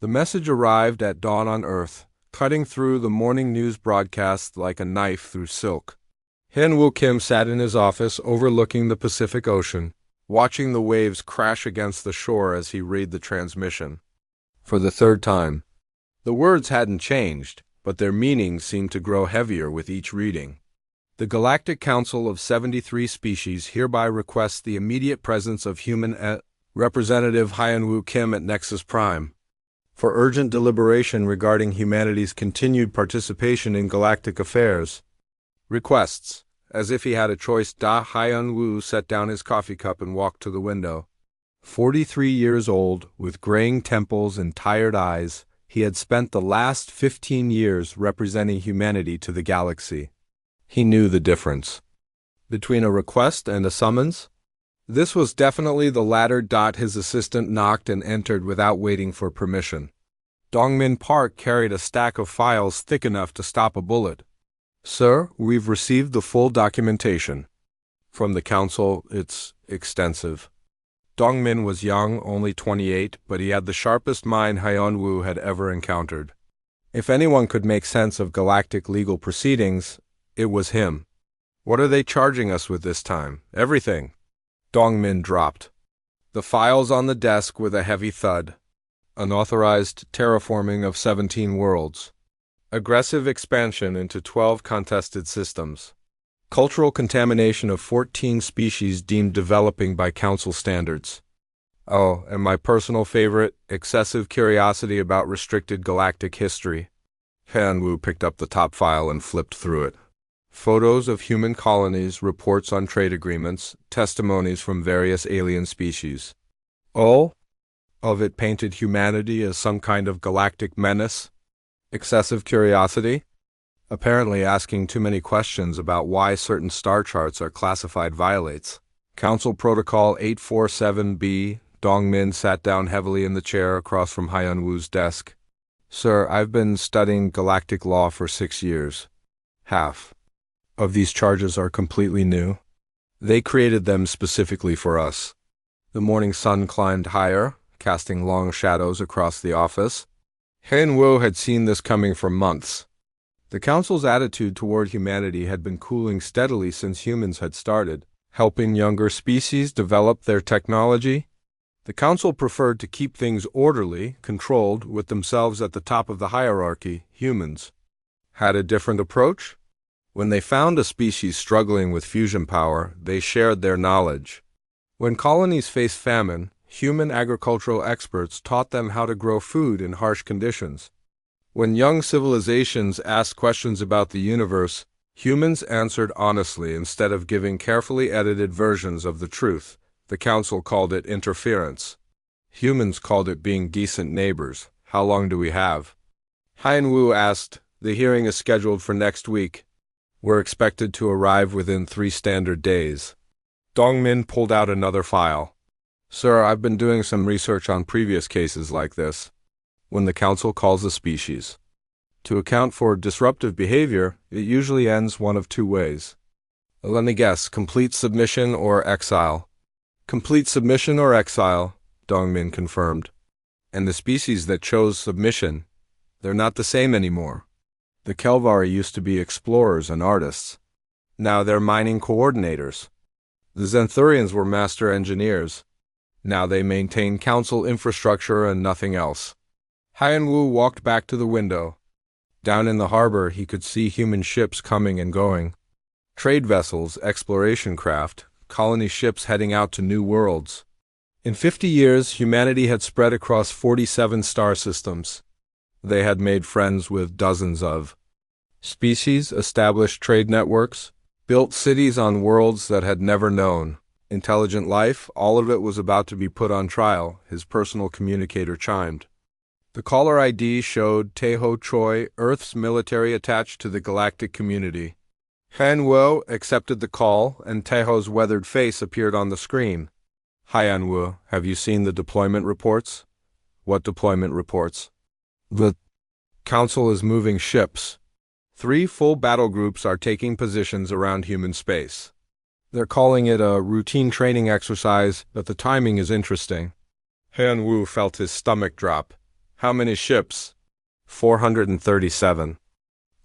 The message arrived at dawn on Earth, cutting through the morning news broadcast like a knife through silk. Han-Woo Kim sat in his office overlooking the Pacific Ocean, watching the waves crash against the shore as he read the transmission. For the third time. The words hadn't changed, but their meaning seemed to grow heavier with each reading. The Galactic Council of 73 Species hereby requests the immediate presence of human Representative Han-Woo Kim at Nexus Prime for urgent deliberation regarding humanity's continued participation in galactic affairs. Requests. As if he had a choice, Han-Woo set down his coffee cup and walked to the window. 43 years old, with graying temples and tired eyes, he had spent the last 15 years representing humanity to the galaxy. He knew the difference between a request and a summons. This was definitely the latter. His assistant knocked and entered without waiting for permission. Dongmin Park carried a stack of files thick enough to stop a bullet. Sir, we've received the full documentation. From the council, it's extensive. Dongmin was young, only 28, but he had the sharpest mind Han-Woo had ever encountered. If anyone could make sense of galactic legal proceedings, it was him. What are they charging us with this time? Everything. Dongmin dropped the files on the desk with a heavy thud. Unauthorized terraforming of 17 worlds. Aggressive expansion into 12 contested systems. Cultural contamination of 14 species deemed developing by council standards. Oh, and my personal favorite, excessive curiosity about restricted galactic history. Han-Woo picked up the top file and flipped through it. Photos of human colonies, reports on trade agreements, testimonies from various alien species. All of it painted humanity as some kind of galactic menace. Excessive curiosity? Apparently asking too many questions about why certain star charts are classified violates. Council Protocol 847B. Dongmin sat down heavily in the chair across from Han-Woo's desk. Sir, I've been studying galactic law for 6 years. Half of these charges are completely new. They created them specifically for us. The morning sun climbed higher, casting long shadows across the office. Han-Woo had seen this coming for months. The Council's attitude toward humanity had been cooling steadily since humans had started, helping younger species develop their technology. The Council preferred to keep things orderly, controlled, with themselves at the top of the hierarchy. Humans had a different approach. When they found a species struggling with fusion power, they shared their knowledge. When colonies faced famine, human agricultural experts taught them how to grow food in harsh conditions. When young civilizations asked questions about the universe, humans answered honestly instead of giving carefully edited versions of the truth. The Council called it interference. Humans called it being decent neighbors. How long do we have? Han-Woo asked. The hearing is scheduled for next week. We're expected to arrive within 3 standard days. Dongmin pulled out another file. Sir, I've been doing some research on previous cases like this. When the Council calls a species to account for disruptive behavior, it usually ends one of 2 ways. Let me guess, complete submission or exile. Complete submission or exile, Dongmin confirmed. And the species that chose submission, they're not the same anymore. The Kelvari used to be explorers and artists. Now they're mining coordinators. The Zenthurians were master engineers. Now they maintain council infrastructure and nothing else. Han-Woo walked back to the window. Down in the harbor, he could see human ships coming and going. Trade vessels, exploration craft, colony ships heading out to new worlds. In 50 years, humanity had spread across 47 star systems. They had made friends with dozens of species, established trade networks, built cities on worlds that had never known intelligent life. All of it was about to be put on trial, his personal communicator chimed. The caller ID showed Taeho Choi, Earth's military attached to the galactic community. Han-Woo accepted the call, and Taeho's weathered face appeared on the screen. Hi, Han-Woo, have you seen the deployment reports? What deployment reports? The Council is moving ships. 3 full battle groups are taking positions around human space. They're calling it a routine training exercise, but the timing is interesting. Han-Woo felt his stomach drop. How many ships? 437.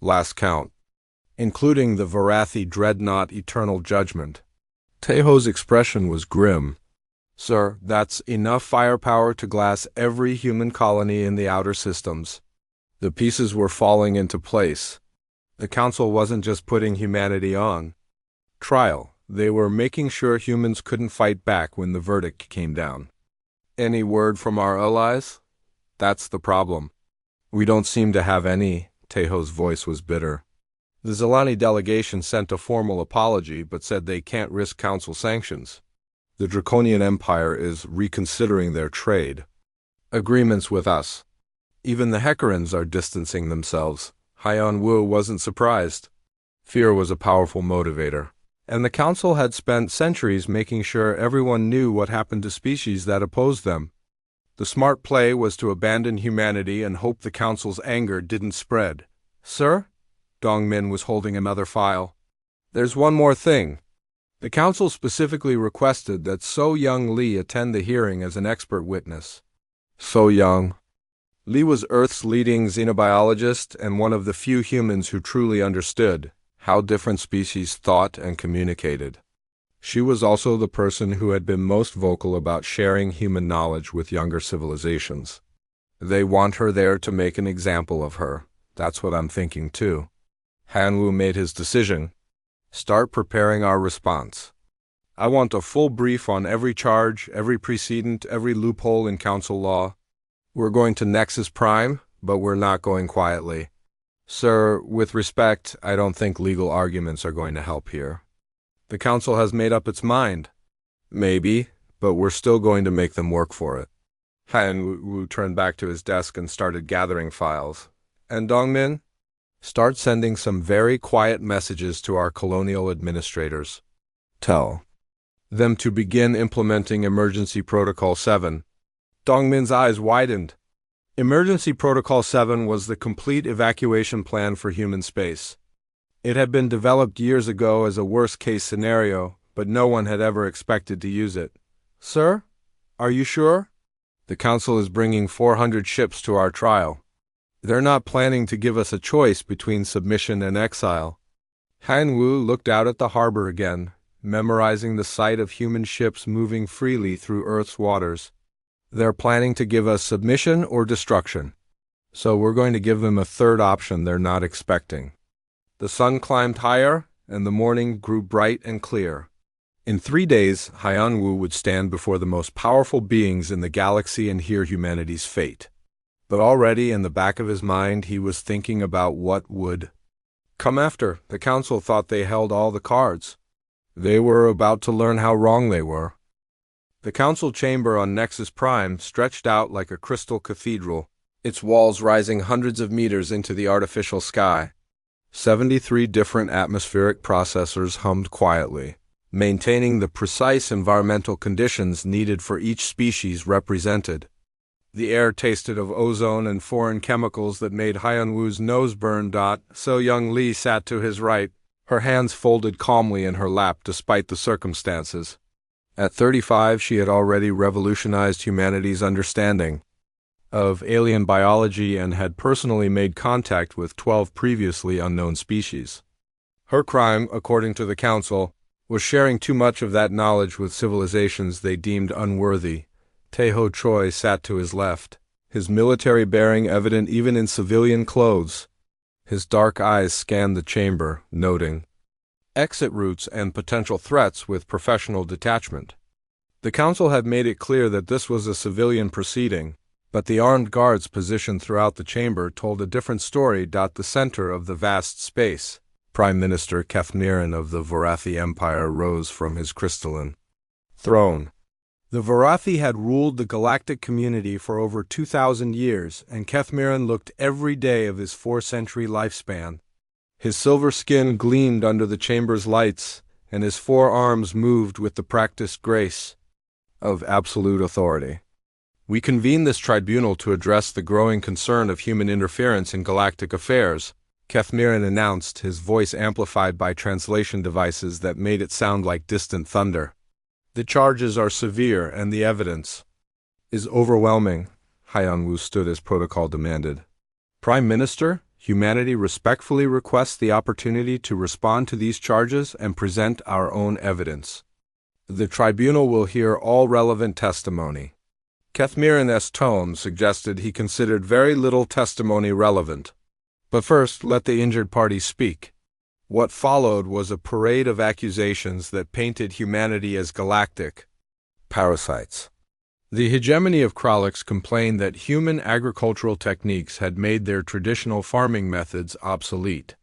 Last count. Including the Varathi dreadnought Eternal Judgment. Teho's expression was grim. Sir, that's enough firepower to glass every human colony in the outer systems. The pieces were falling into place. The Council wasn't just putting humanity on trial. They were making sure humans couldn't fight back when the verdict came down. Any word from our allies? That's the problem. We don't seem to have any. Teho's voice was bitter. The Zelani delegation sent a formal apology but said they can't risk Council sanctions. The Draconian Empire is reconsidering their trade agreements with us. Even the Hecarans are distancing themselves. Haiyan Wu wasn't surprised. Fear was a powerful motivator, and the Council had spent centuries making sure everyone knew what happened to species that opposed them. The smart play was to abandon humanity and hope the Council's anger didn't spread. Sir? Dongmin was holding another file. There's one more thing. The Council specifically requested that So Young Lee attend the hearing as an expert witness. So Young. Lee was Earth's leading xenobiologist and one of the few humans who truly understood how different species thought and communicated. She was also the person who had been most vocal about sharing human knowledge with younger civilizations. They want her there to make an example of her. That's what I'm thinking too. Hanwu made his decision. Start preparing our response. I want a full brief on every charge, every precedent, every loophole in Council law. We're going to Nexus Prime, but we're not going quietly. Sir, with respect, I don't think legal arguments are going to help here. The Council has made up its mind. Maybe, but we're still going to make them work for it. Han Wu turned back to his desk and started gathering files. And Dongmin? Start sending some very quiet messages to our colonial administrators. Tell them to begin implementing Emergency Protocol 7. Dongmin's eyes widened. Emergency Protocol 7 was the complete evacuation plan for human space. It had been developed years ago as a worst-case scenario, but no one had ever expected to use it. Sir? Are you sure? The Council is bringing 400 ships to our trial. They're not planning to give us a choice between submission and exile. Han Wu looked out at the harbor again, memorizing the sight of human ships moving freely through Earth's waters. They're planning to give us submission or destruction. So we're going to give them a third option they're not expecting. The sun climbed higher, and the morning grew bright and clear. In 3 days, Haiyan Wu would stand before the most powerful beings in the galaxy and hear humanity's fate. But already in the back of his mind he was thinking about what would come after. The Council thought they held all the cards. They were about to learn how wrong they were. The Council chamber on Nexus Prime stretched out like a crystal cathedral, its walls rising hundreds of meters into the artificial sky. 73 different atmospheric processors hummed quietly, maintaining the precise environmental conditions needed for each species represented. The air tasted of ozone and foreign chemicals that made Haiyan Wu's nose burn. So Young Lee sat to his right, her hands folded calmly in her lap despite the circumstances. At 35, she had already revolutionized humanity's understanding of alien biology and had personally made contact with 12 previously unknown species. Her crime, according to the Council, was sharing too much of that knowledge with civilizations they deemed unworthy. Teho Choi sat to his left, his military bearing evident even in civilian clothes. His dark eyes scanned the chamber, noting exit routes and potential threats with professional detachment. The Council had made it clear that this was a civilian proceeding, but the armed guards positioned throughout the chamber told a different story. The center of the vast space, Prime Minister Kethmiran of the Varathi Empire rose from his crystalline throne. The Varathi had ruled the galactic community for over 2,000 years, and Kethmiran looked every day of his 4-century lifespan. His silver skin gleamed under the chamber's lights, and his 4 arms moved with the practiced grace of absolute authority. We convene this tribunal to address the growing concern of human interference in galactic affairs, Kethmiran announced, his voice amplified by translation devices that made it sound like distant thunder. The charges are severe and the evidence is overwhelming. Hyun-woo stood as protocol demanded. Prime Minister, humanity respectfully requests the opportunity to respond to these charges and present our own evidence. The tribunal will hear all relevant testimony. Kethmiran's tone suggested he considered very little testimony relevant. But first, let the injured party speak. What followed was a parade of accusations that painted humanity as galactic parasites. The hegemony of Kralix complained that human agricultural techniques had made their traditional farming methods obsolete.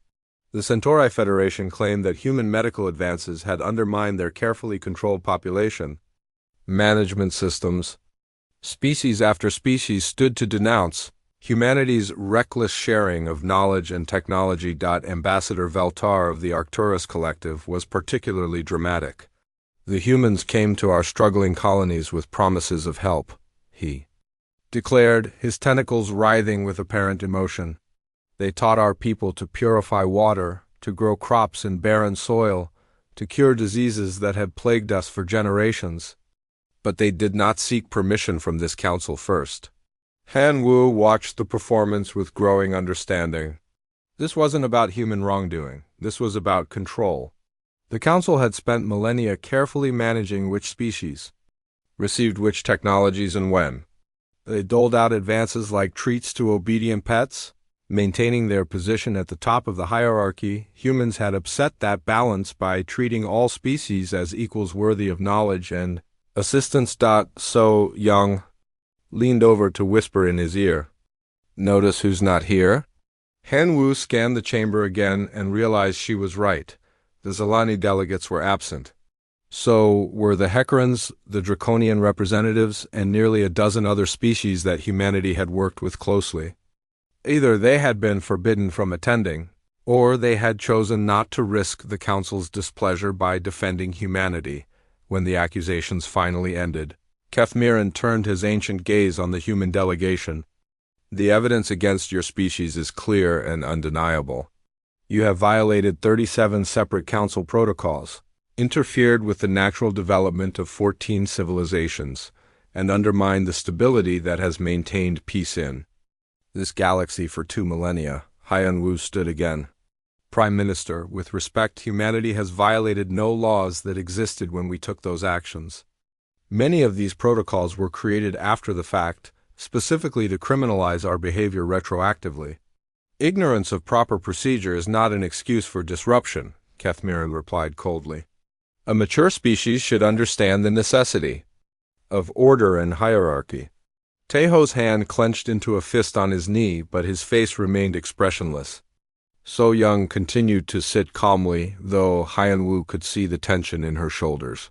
The Centauri Federation claimed that human medical advances had undermined their carefully controlled population management systems. Species after species stood to denounce humanity's reckless sharing of knowledge and technology. Ambassador Veltar of the Arcturus Collective was particularly dramatic. The humans came to our struggling colonies with promises of help, he declared, his tentacles writhing with apparent emotion. They taught our people to purify water, to grow crops in barren soil, to cure diseases that had plagued us for generations. But they did not seek permission from this council first. Han-woo watched the performance with growing understanding. This wasn't about human wrongdoing. This was about control. The council had spent millennia carefully managing which species received which technologies and when. They doled out advances like treats to obedient pets. Maintaining their position at the top of the hierarchy, humans had upset that balance by treating all species as equals worthy of knowledge and assistance. So Young leaned over to whisper in his ear, "Notice who's not here?" Han-woo scanned the chamber again and realized she was right. The Zalani delegates were absent. So were the Hecarans, the Draconian representatives, and nearly a dozen other species that humanity had worked with closely. Either they had been forbidden from attending, or they had chosen not to risk the council's displeasure by defending humanity. When the accusations finally ended, Kethmiran turned his ancient gaze on the human delegation. "The evidence against your species is clear and undeniable. You have violated 37 separate council protocols, interfered with the natural development of 14 civilizations, and undermined the stability that has maintained peace in this galaxy for 2 millennia. Hyun-woo stood again. "Prime Minister, with respect, humanity has violated no laws that existed when we took those actions. Many of these protocols were created after the fact, specifically to criminalize our behavior retroactively. Ignorance of proper procedure is not an excuse for disruption," Kethmiran replied coldly. "A mature species should understand the necessity of order and hierarchy." Taeho's hand clenched into a fist on his knee, but his face remained expressionless. So Young continued to sit calmly, though Hyun-woo could see the tension in her shoulders.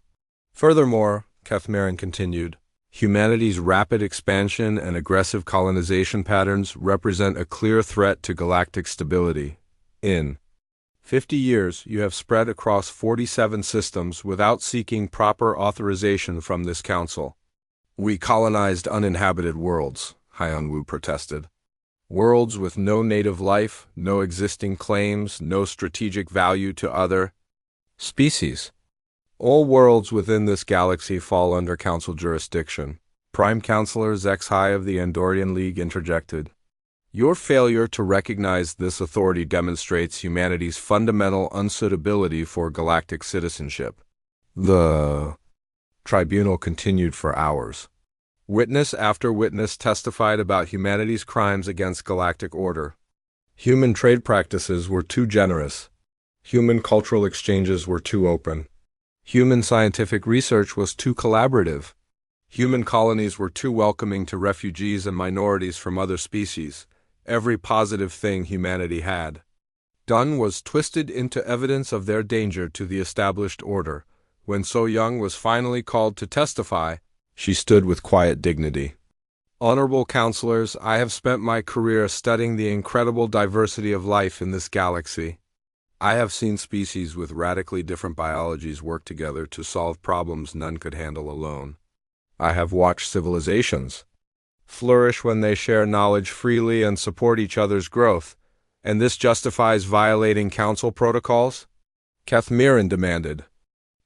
"Furthermore," Kethmiran continued, "humanity's rapid expansion and aggressive colonization patterns represent a clear threat to galactic stability. In 50 years, you have spread across 47 systems without seeking proper authorization from this council. We colonized uninhabited worlds," Hyun-woo protested. "Worlds with no native life, no existing claims, no strategic value to other species. All worlds within this galaxy fall under council jurisdiction." Prime Counselor Zexhai of the Andorian League interjected. "Your failure to recognize this authority demonstrates humanity's fundamental unsuitability for galactic citizenship." The tribunal continued for hours. Witness after witness testified about humanity's crimes against galactic order. Human trade practices were too generous. Human cultural exchanges were too open. Human scientific research was too collaborative. Human colonies were too welcoming to refugees and minorities from other species. Every positive thing humanity had done was twisted into evidence of their danger to the established order. When So Young was finally called to testify, she stood with quiet dignity. "Honorable counselors, I have spent my career studying the incredible diversity of life in this galaxy. I have seen species with radically different biologies work together to solve problems none could handle alone. I have watched civilizations flourish when they share knowledge freely and support each other's growth. And this justifies violating council protocols?" Kethmiran demanded.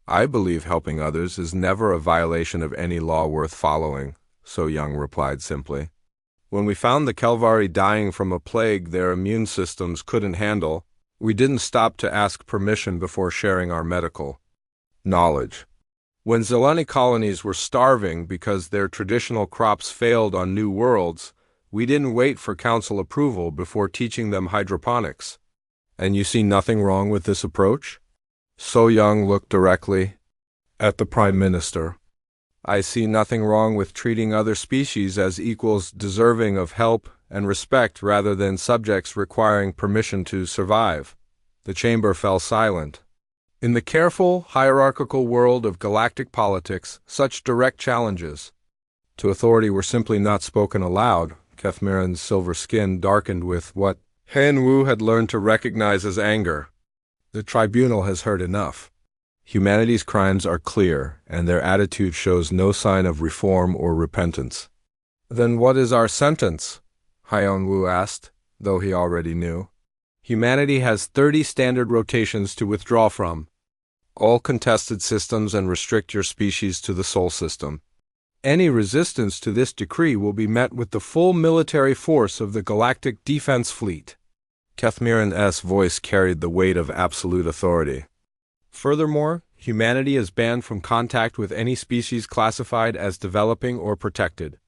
"I believe helping others is never a violation of any law worth following," So Young replied simply. When we found the Kelvari dying from a plague their immune systems couldn't handle, we didn't stop to ask permission before sharing our medical knowledge. When Zeleni colonies were starving because their traditional crops failed on new worlds, we didn't wait for council approval before teaching them hydroponics. And you see nothing wrong with this approach? So Young looked directly at the Prime Minister. I see nothing wrong with treating other species as equals deserving of help and respect rather than subjects requiring permission to survive. The chamber fell silent. In the careful, hierarchical world of galactic politics, such direct challenges to authority were simply not spoken aloud. Kethmiran's silver skin darkened with what Han-Wu had learned to recognize as anger. The tribunal has heard enough. Humanity's crimes are clear, and their attitude shows no sign of reform or repentance. Then what is our sentence? Han-Wu asked, though he already knew. Humanity has 30 standard rotations to withdraw from all contested systems and restrict your species to the Sol system. Any resistance to this decree will be met with the full military force of the Galactic Defense Fleet. Kethmiran's voice carried the weight of absolute authority. Furthermore, humanity is banned from contact with any species classified as developing or protected.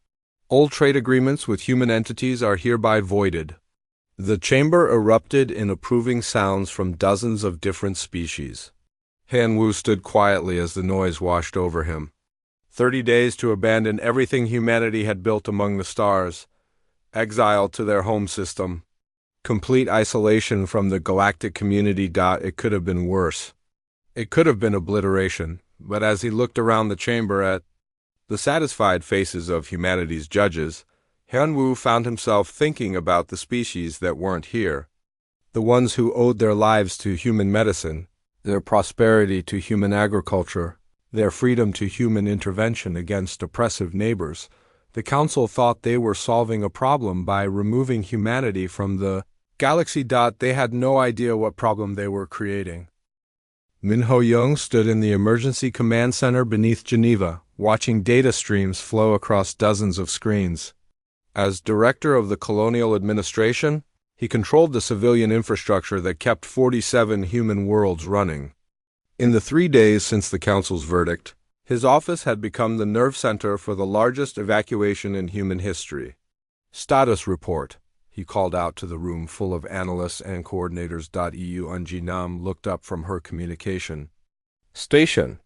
All trade agreements with human entities are hereby voided. The chamber erupted in approving sounds from dozens of different species. Han-Wu stood quietly as the noise washed over him. 30 days to abandon everything humanity had built among the stars. Exile to their home system. Complete isolation from the galactic community. It could have been worse. It could have been obliteration, but as he looked around the chamber at the satisfied faces of humanity's judges, Han-Wu found himself thinking about the species that weren't here. The ones who owed their lives to human medicine, their prosperity to human agriculture, their freedom to human intervention against oppressive neighbors. The council thought they were solving a problem by removing humanity from the galaxy. They had no idea what problem they were creating. Min-Ho Young stood in the emergency command center beneath Geneva, watching data streams flow across dozens of screens. As director of the colonial administration, he controlled the civilian infrastructure that kept 47 human worlds running. In the 3 days since the council's verdict, his office had become the nerve center for the largest evacuation in human history. Status report, he called out to the room full of analysts and coordinators. Eun-ji-nam looked up from her communication station.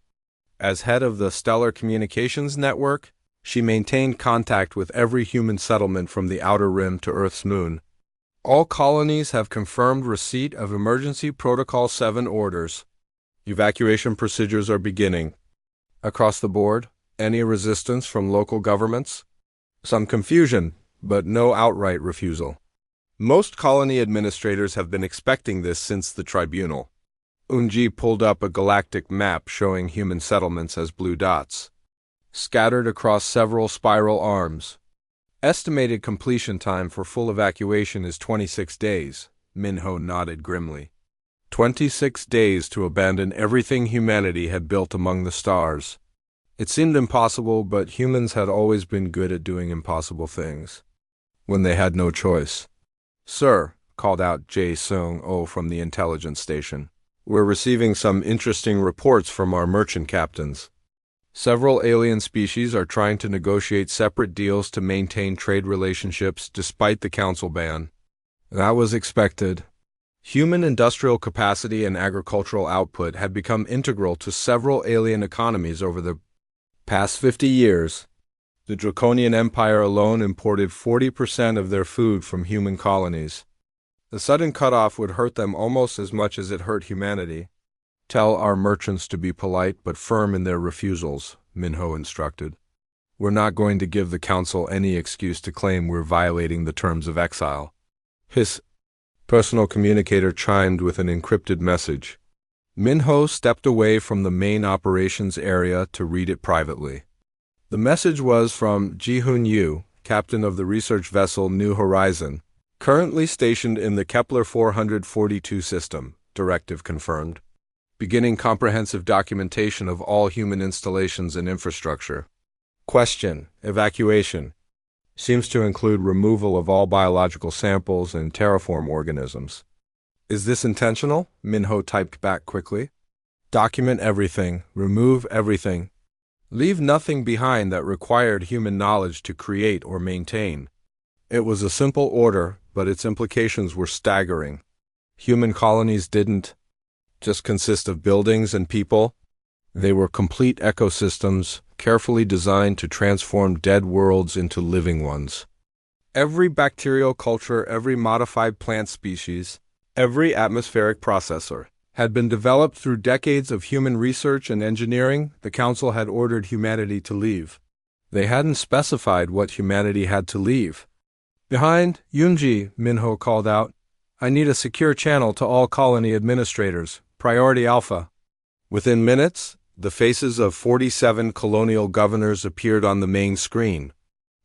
As head of the Stellar Communications Network, she maintained contact with every human settlement from the Outer Rim to Earth's moon. All colonies have confirmed receipt of Emergency Protocol 7 orders. Evacuation procedures are beginning. Across the board, any resistance from local governments? Some confusion, but no outright refusal. Most colony administrators have been expecting this since the tribunal. Eun-ji pulled up a galactic map showing human settlements as blue dots, scattered across several spiral arms. Estimated completion time for full evacuation is 26 days, Min-Ho nodded grimly. 26 days to abandon everything humanity had built among the stars. It seemed impossible, but humans had always been good at doing impossible things when they had no choice. Sir, called out Jae Sung-oh from the intelligence station, we're receiving some interesting reports from our merchant captains. Several alien species are trying to negotiate separate deals to maintain trade relationships despite the council ban. That was expected. Human industrial capacity and agricultural output had become integral to several alien economies over the past 50 years. The Draconian Empire alone imported 40% of their food from human colonies. The sudden cutoff would hurt them almost as much as it hurt humanity. Tell our merchants to be polite but firm in their refusals, Min-Ho instructed. We're not going to give the council any excuse to claim we're violating the terms of exile. His personal communicator chimed with an encrypted message. Min-Ho stepped away from the main operations area to read it privately. The message was from Ji-Hoon Yu, captain of the research vessel New Horizon, currently stationed in the Kepler 442 system, directive confirmed. Beginning comprehensive documentation of all human installations and infrastructure. Question: evacuation. Seems to include removal of all biological samples and terraform organisms. Is this intentional? Minho typed back quickly. Document everything. Remove everything. Leave nothing behind that required human knowledge to create or maintain. It was a simple order, but its implications were staggering. Human colonies didn't just consist of buildings and people. They were complete ecosystems, carefully designed to transform dead worlds into living ones. Every bacterial culture, every modified plant species, every atmospheric processor had been developed through decades of human research and engineering. The Council had ordered humanity to leave. They hadn't specified what humanity had to leave. Behind, Yunji, Minho called out. I need a secure channel to all colony administrators. Priority Alpha. Within minutes, the faces of 47 colonial governors appeared on the main screen.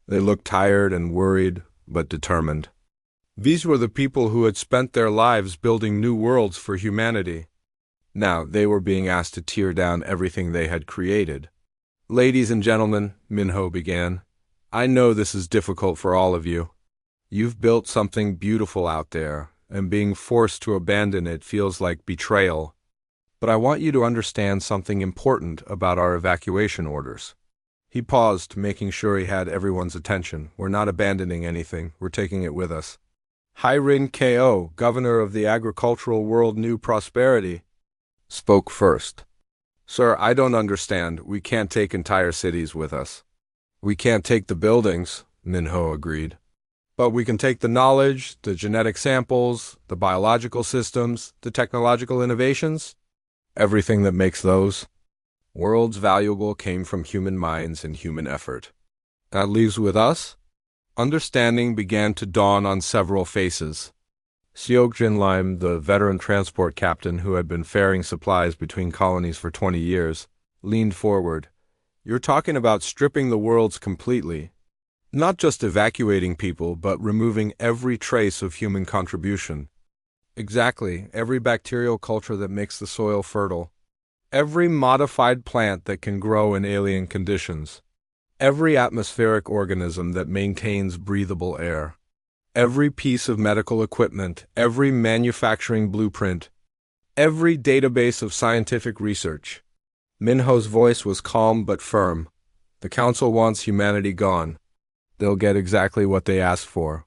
They looked tired and worried, but determined. These were the people who had spent their lives building new worlds for humanity. Now they were being asked to tear down everything they had created. Ladies and gentlemen, Minho began, I know this is difficult for all of you. You've built something beautiful out there, and being forced to abandon it feels like betrayal. But I want you to understand something important about our evacuation orders. He paused, making sure he had everyone's attention. We're not abandoning anything. We're taking it with us. Hairin Ko, governor of the agricultural world New Prosperity, spoke first. Sir, I don't understand. We can't take entire cities with us. We can't take the buildings, Minho agreed. But we can take the knowledge, the genetic samples, the biological systems, the technological innovations. Everything that makes those worlds valuable came from human minds and human effort. That leaves with us? Understanding began to dawn on several faces. Seok Jinlim, the veteran transport captain who had been ferrying supplies between colonies for 20 years, leaned forward. You're talking about stripping the worlds completely. Not just evacuating people, but removing every trace of human contribution. Exactly, every bacterial culture that makes the soil fertile. Every modified plant that can grow in alien conditions. Every atmospheric organism that maintains breathable air. Every piece of medical equipment, every manufacturing blueprint, every database of scientific research. Minho's voice was calm but firm. The Council wants humanity gone. They'll get exactly what they asked for.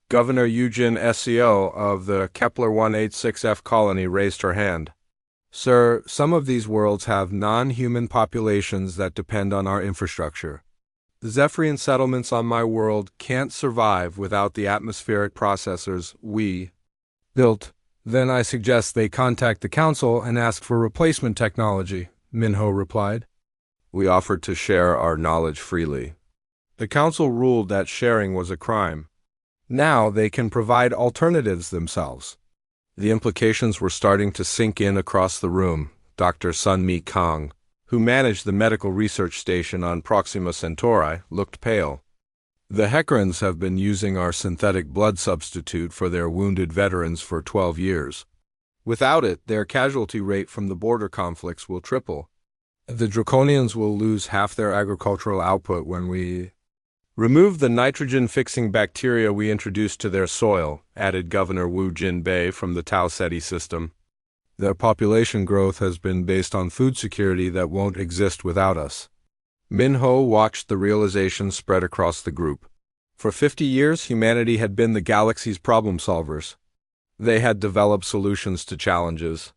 Governor Eugene SCO of the Kepler 186F colony raised her hand. Sir, some of these worlds have non-human populations that depend on our infrastructure. The Zephyrian settlements on my world can't survive without the atmospheric processors we built. Then I suggest they contact the Council and ask for replacement technology, Minho replied. We offered to share our knowledge freely. The Council ruled that sharing was a crime. Now they can provide alternatives themselves. The implications were starting to sink in across the room. Dr. Sunmi Kang, who managed the medical research station on Proxima Centauri, looked pale. The Hecarans have been using our synthetic blood substitute for their wounded veterans for 12 years. Without it, their casualty rate from the border conflicts will triple. The Draconians will lose half their agricultural output when we remove the nitrogen-fixing bacteria we introduced to their soil, added Governor Wu Jinbei from the Tau Ceti system. Their population growth has been based on food security that won't exist without us. Minho watched the realization spread across the group. For 50 years, humanity had been the galaxy's problem solvers. They had developed solutions to challenges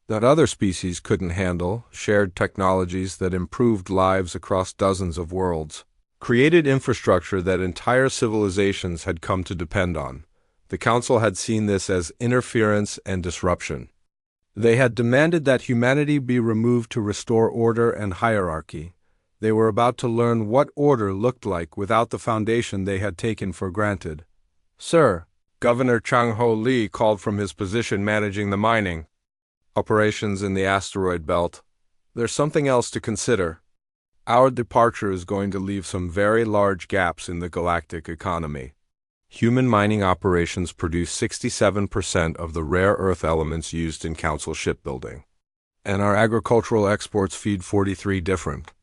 that other species couldn't handle, shared technologies that improved lives across dozens of worlds, created infrastructure that entire civilizations had come to depend on. The Council had seen this as interference and disruption. They had demanded that humanity be removed to restore order and hierarchy. They were about to learn what order looked like without the foundation they had taken for granted. Sir, Governor Chang Ho Lee called from his position managing the mining operations in the asteroid belt. There's something else to consider. Our departure is going to leave some very large gaps in the galactic economy. Human mining operations produce 67% of the rare earth elements used in Council shipbuilding. And our agricultural exports feed 43 different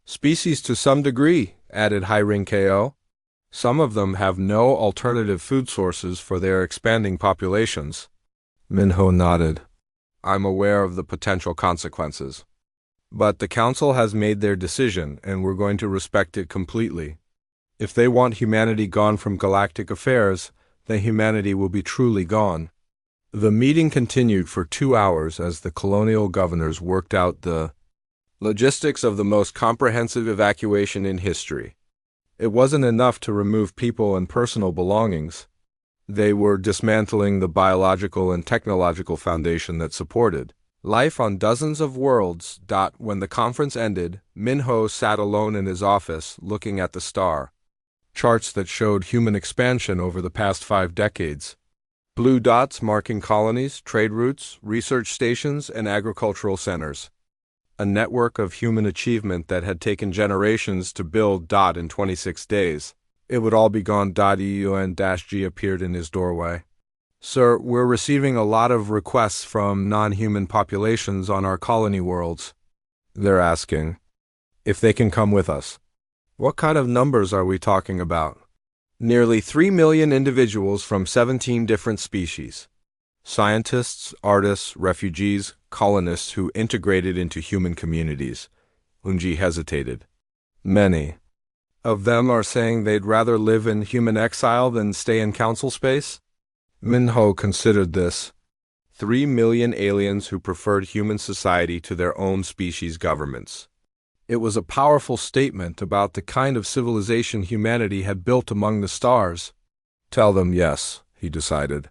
species to some degree, added Hairin Ko. Some of them have no alternative food sources for their expanding populations. Minho nodded. I'm aware of the potential consequences. But the Council has made their decision, and we're going to respect it completely. If they want humanity gone from galactic affairs, then humanity will be truly gone. The meeting continued for 2 hours as the colonial governors worked out the logistics of the most comprehensive evacuation in history. It wasn't enough to remove people and personal belongings. They were dismantling the biological and technological foundation that supported life on dozens of worlds. When the conference ended, Minho sat alone in his office, looking at the star charts that showed human expansion over the past 5 decades. Blue dots marking colonies, trade routes, research stations, and agricultural centers. A network of human achievement that had taken generations to build. In 26 days, it would all be gone. EUN-G appeared in his doorway. Sir, we're receiving a lot of requests from non-human populations on our colony worlds. They're asking if they can come with us. What kind of numbers are we talking about? Nearly 3 million individuals from 17 different species. Scientists, artists, refugees, colonists who integrated into human communities. Unji hesitated. Many of them are saying they'd rather live in human exile than stay in council space? Minho considered this. 3 million aliens who preferred human society to their own species' governments. It was a powerful statement about the kind of civilization humanity had built among the stars. Tell them yes, he decided.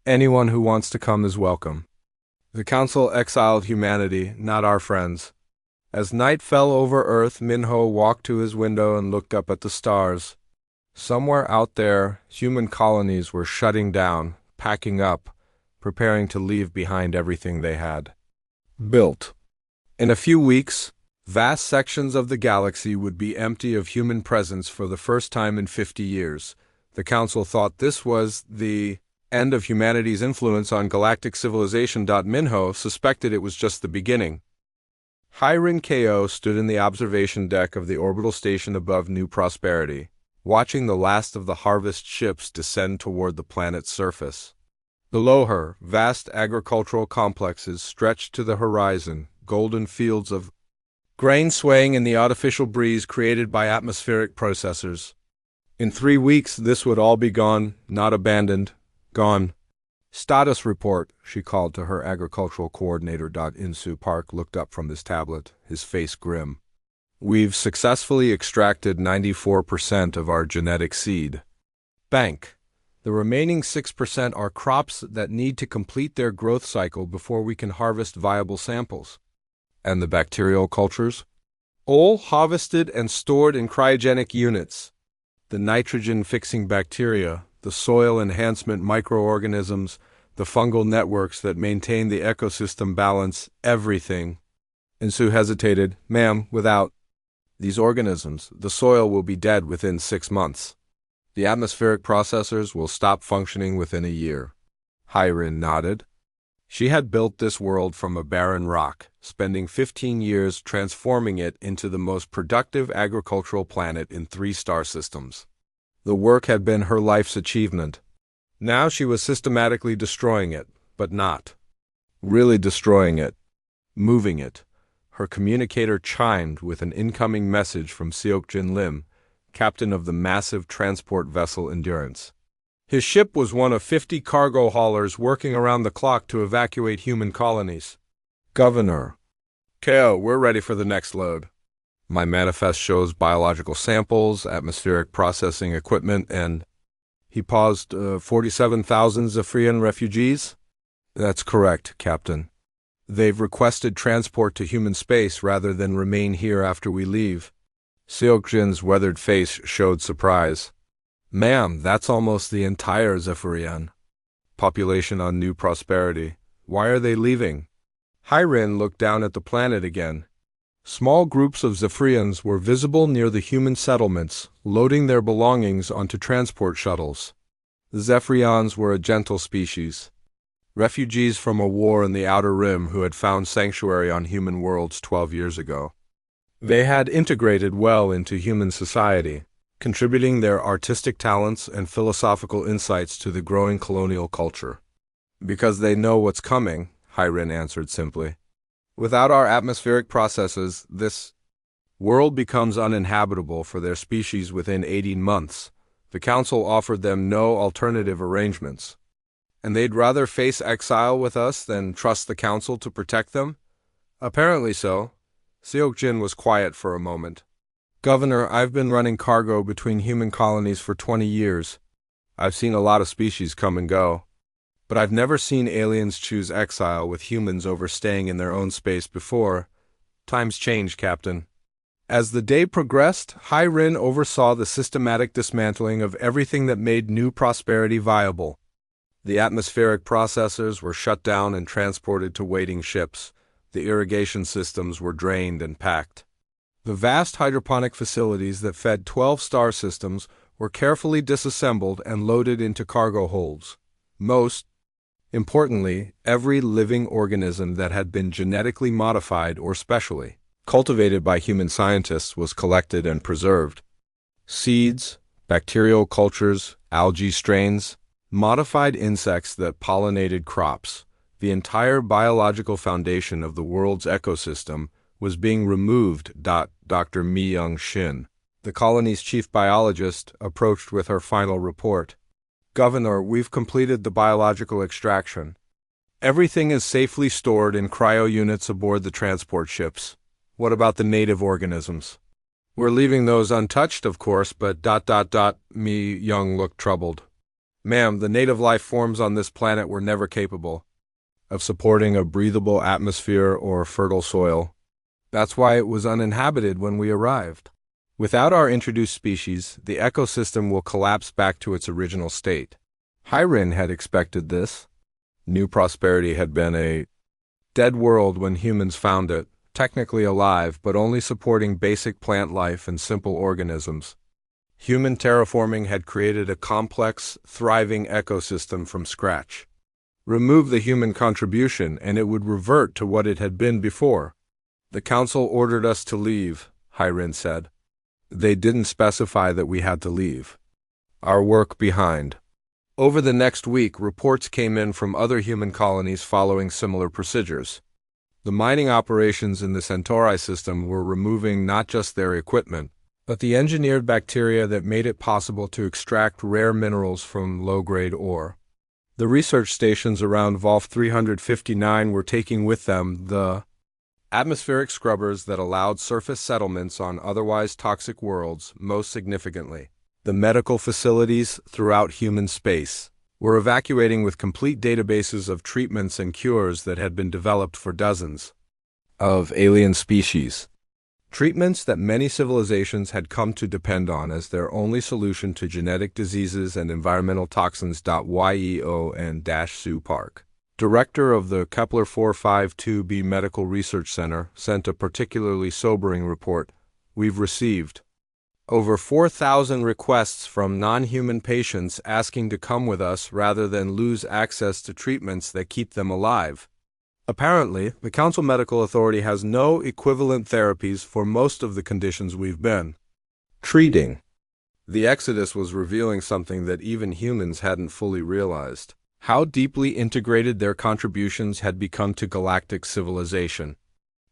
Anyone who wants to come is welcome. The Council exiled humanity, not our friends. As night fell over Earth, Minho walked to his window and looked up at the stars. Somewhere out there, human colonies were shutting down, packing up, preparing to leave behind everything they had built. In a few weeks, vast sections of the galaxy would be empty of human presence for the first time in 50 years. The Council thought this was the end of humanity's influence on galactic civilization. Minho suspected it was just the beginning. Hirin Ko stood in the observation deck of the orbital station above New Prosperity, watching the last of the harvest ships descend toward the planet's surface. Below her, vast agricultural complexes stretched to the horizon, golden fields of grain swaying in the artificial breeze created by atmospheric processors. In 3 weeks, this would all be gone, not abandoned, gone. Status report, she called to her agricultural coordinator. Insu Park looked up from his tablet, his face grim. We've successfully extracted 94% of our genetic seed bank. The remaining 6% are crops that need to complete their growth cycle before we can harvest viable samples. And the bacterial cultures? All harvested and stored in cryogenic units. The nitrogen-fixing bacteria, the soil enhancement microorganisms, the fungal networks that maintain the ecosystem balance, everything. Insu hesitated. Ma'am, without these organisms, the soil will be dead within 6 months. The atmospheric processors will stop functioning within a year. Hirin nodded. She had built this world from a barren rock, spending 15 years transforming it into the most productive agricultural planet in 3 star systems. The work had been her life's achievement. Now she was systematically destroying it, but not really destroying it, moving it. Her communicator chimed with an incoming message from Seokjin Lim, captain of the massive transport vessel Endurance. His ship was one of 50 cargo haulers working around the clock to evacuate human colonies. Governor. Ko, we're ready for the next load. My manifest shows biological samples, atmospheric processing equipment, and... He paused. 47,000 Zephyrian refugees? That's correct, Captain. They've requested transport to human space rather than remain here after we leave. Seokjin's weathered face showed surprise. Ma'am, that's almost the entire Zephyrian population on New Prosperity. Why are they leaving? Hirin looked down at the planet again. Small groups of Zephyrians were visible near the human settlements, loading their belongings onto transport shuttles. The Zephyrians were a gentle species, refugees from a war in the Outer Rim who had found sanctuary on human worlds 12 years ago. They had integrated well into human society. contributing their artistic talents and philosophical insights to the growing colonial culture. Because they know what's coming, Hyrin answered simply. Without our atmospheric processes, this world becomes uninhabitable for their species within 18 months. The council offered them no alternative arrangements. And they'd rather face exile with us than trust the council to protect them? Apparently so. Seokjin was quiet for a moment. Governor, I've been running cargo between human colonies for 20 years. I've seen a lot of species come and go. But I've never seen aliens choose exile with humans over staying in their own space before. Times change, Captain. As the day progressed, Hyrin oversaw the systematic dismantling of everything that made new prosperity viable. The atmospheric processors were shut down and transported to waiting ships. The irrigation systems were drained and packed. The vast hydroponic facilities that fed 12 star systems were carefully disassembled and loaded into cargo holds. Most importantly, every living organism that had been genetically modified or specially cultivated by human scientists was collected and preserved. Seeds, bacterial cultures, algae strains, modified insects that pollinated crops, the entire biological foundation of the world's ecosystem was being removed. Dr. Mi-young Shin, the colony's chief biologist, approached with her final report. Governor, we've completed the biological extraction. Everything is safely stored in cryo units aboard the transport ships. What about the native organisms? We're leaving those untouched, of course, but Mi-young looked troubled. Ma'am, the native life forms on this planet were never capable of supporting a breathable atmosphere or fertile soil. That's why it was uninhabited when we arrived. Without our introduced species, the ecosystem will collapse back to its original state. Hyrin had expected this. New prosperity had been a dead world when humans found it, technically alive but only supporting basic plant life and simple organisms. Human terraforming had created a complex, thriving ecosystem from scratch. Remove the human contribution and it would revert to what it had been before. The council ordered us to leave, Hyrin said. They didn't specify that we had to leave our work behind. Over the next week, reports came in from other human colonies following similar procedures. The mining operations in the Centauri system were removing not just their equipment, but the engineered bacteria that made it possible to extract rare minerals from low-grade ore. The research stations around Volf 359 were taking with them the atmospheric scrubbers that allowed surface settlements on otherwise toxic worlds. Most significantly, the medical facilities throughout human space were evacuating with complete databases of treatments and cures that had been developed for dozens of alien species. Treatments that many civilizations had come to depend on as their only solution to genetic diseases and environmental toxins. Yeo and Sue Park, director of the Kepler 452b Medical Research Center, sent a particularly sobering report. We've received over 4,000 requests from non-human patients asking to come with us rather than lose access to treatments that keep them alive. Apparently, the Council Medical Authority has no equivalent therapies for most of the conditions we've been treating. The Exodus was revealing something that even humans hadn't fully realized: how deeply integrated their contributions had become to galactic civilization.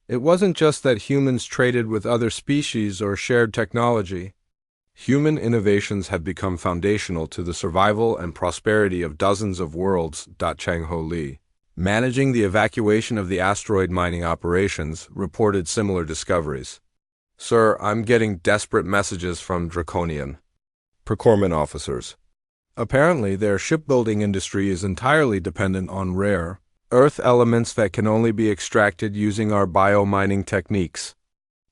It wasn't just that humans traded with other species or shared technology. Human innovations had become foundational to the survival and prosperity of dozens of worlds. Chang Ho Lee, managing the evacuation of the asteroid mining operations, reported similar discoveries. Sir, I'm getting desperate messages from Draconian procurement officers. Apparently, their shipbuilding industry is entirely dependent on rare earth elements that can only be extracted using our biomining techniques.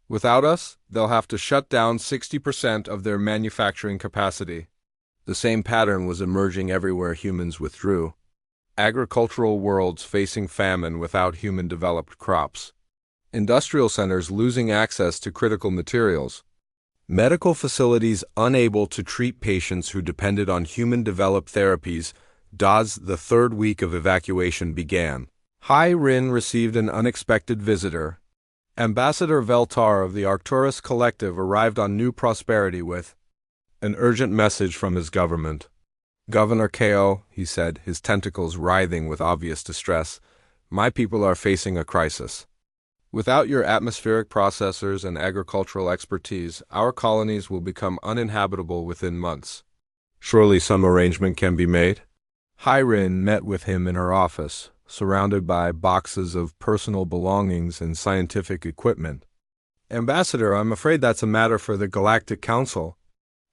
Without us, they'll have to shut down 60% of their manufacturing capacity. The same pattern was emerging everywhere humans withdrew. Agricultural worlds facing famine without human-developed crops. Industrial centers losing access to critical materials. Medical facilities unable to treat patients who depended on human-developed therapies. The third week of evacuation began. Hyrin received an unexpected visitor. Ambassador Veltar of the Arcturus Collective arrived on New Prosperity with An urgent message from his government. Governor Ko, he said, his tentacles writhing with obvious distress, my people are facing a crisis. Without your atmospheric processors and agricultural expertise, our colonies will become uninhabitable within months. Surely some arrangement can be made? Hyrin met with him in her office, surrounded by boxes of personal belongings and scientific equipment. Ambassador, I'm afraid that's a matter for the Galactic Council.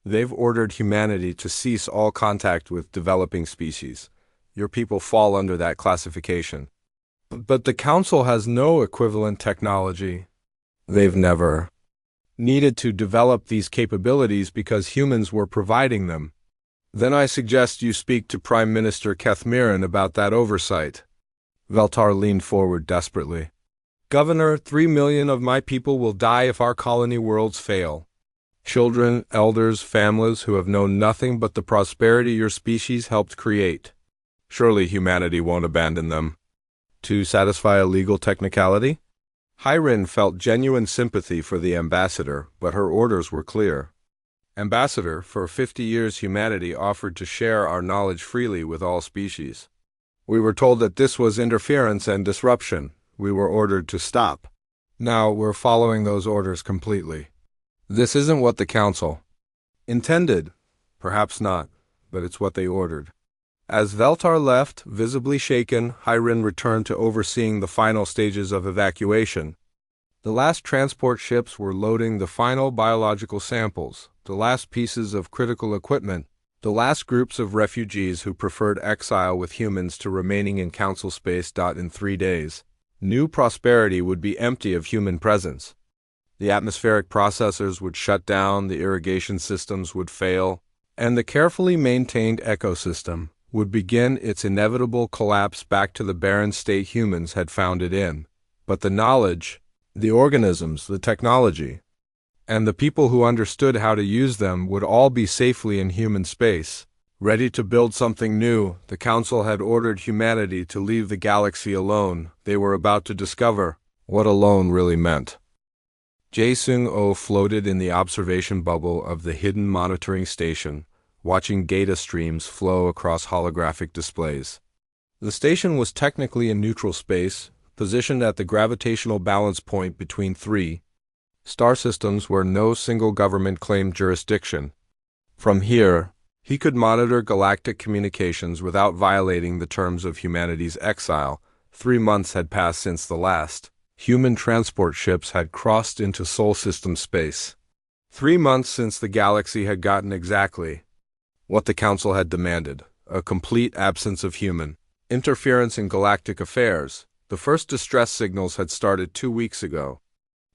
They've ordered humanity to cease all contact with developing species. Your people fall under that classification. But the Council has no equivalent technology. They've never needed to develop these capabilities because humans were providing them. Then I suggest you speak to Prime Minister Kethmiran about that oversight. Veltar leaned forward desperately. Governor, 3 million of my people will die if our colony worlds fail. Children, elders, families who have known nothing but the prosperity your species helped create. Surely humanity won't abandon them. To satisfy a legal technicality? Hyrin felt genuine sympathy for the ambassador, but her orders were clear. Ambassador, for 50 years humanity offered to share our knowledge freely with all species. We were told that this was interference and disruption. We were ordered to stop. Now we're following those orders completely. This isn't what the Council intended. Perhaps not, but it's what they ordered. As Veltar left, visibly shaken, Hyrin returned to overseeing the final stages of evacuation. The last transport ships were loading the final biological samples, the last pieces of critical equipment, the last groups of refugees who preferred exile with humans to remaining in Council space. In 3 days, New Prosperity would be empty of human presence. The atmospheric processors would shut down, the irrigation systems would fail, and the carefully maintained ecosystem would begin its inevitable collapse back to the barren state humans had found it in. But the knowledge, the organisms, the technology, and the people who understood how to use them would all be safely in human space, ready to build something new. The Council had ordered humanity to leave the galaxy alone. They were about to discover what alone really meant. Jae-Sung-Oh floated in the observation bubble of the hidden monitoring station, watching data streams flow across holographic displays. The station was technically in neutral space, positioned at the gravitational balance point between 3 star systems where no single government claimed jurisdiction. From here, he could monitor galactic communications without violating the terms of humanity's exile. 3 months had passed since the last human transport ships had crossed into Sol system space. 3 months since the galaxy had gotten exactly what the Council had demanded, a complete absence of human interference in galactic affairs. The first distress signals had started 2 weeks ago.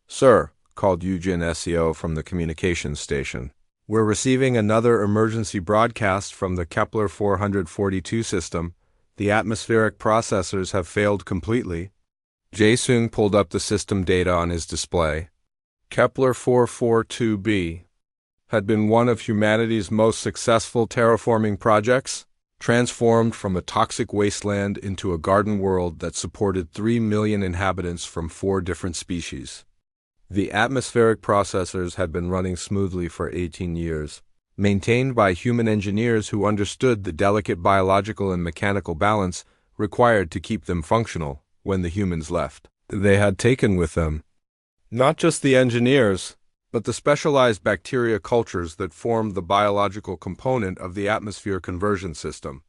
Sir, called Eugene SEO from the communications station, we're receiving another emergency broadcast from the Kepler 442 system. The atmospheric processors have failed completely. Jae-Sung pulled up the system data on his display. Kepler 442b had been one of humanity's most successful terraforming projects, transformed from a toxic wasteland into a garden world that supported 3 million inhabitants from 4 different species. The atmospheric processors had been running smoothly for 18 years, maintained by human engineers who understood the delicate biological and mechanical balance required to keep them functional when the humans left. They had taken with them not just the engineers, but the specialized bacteria cultures that formed the biological component of the atmosphere conversion system.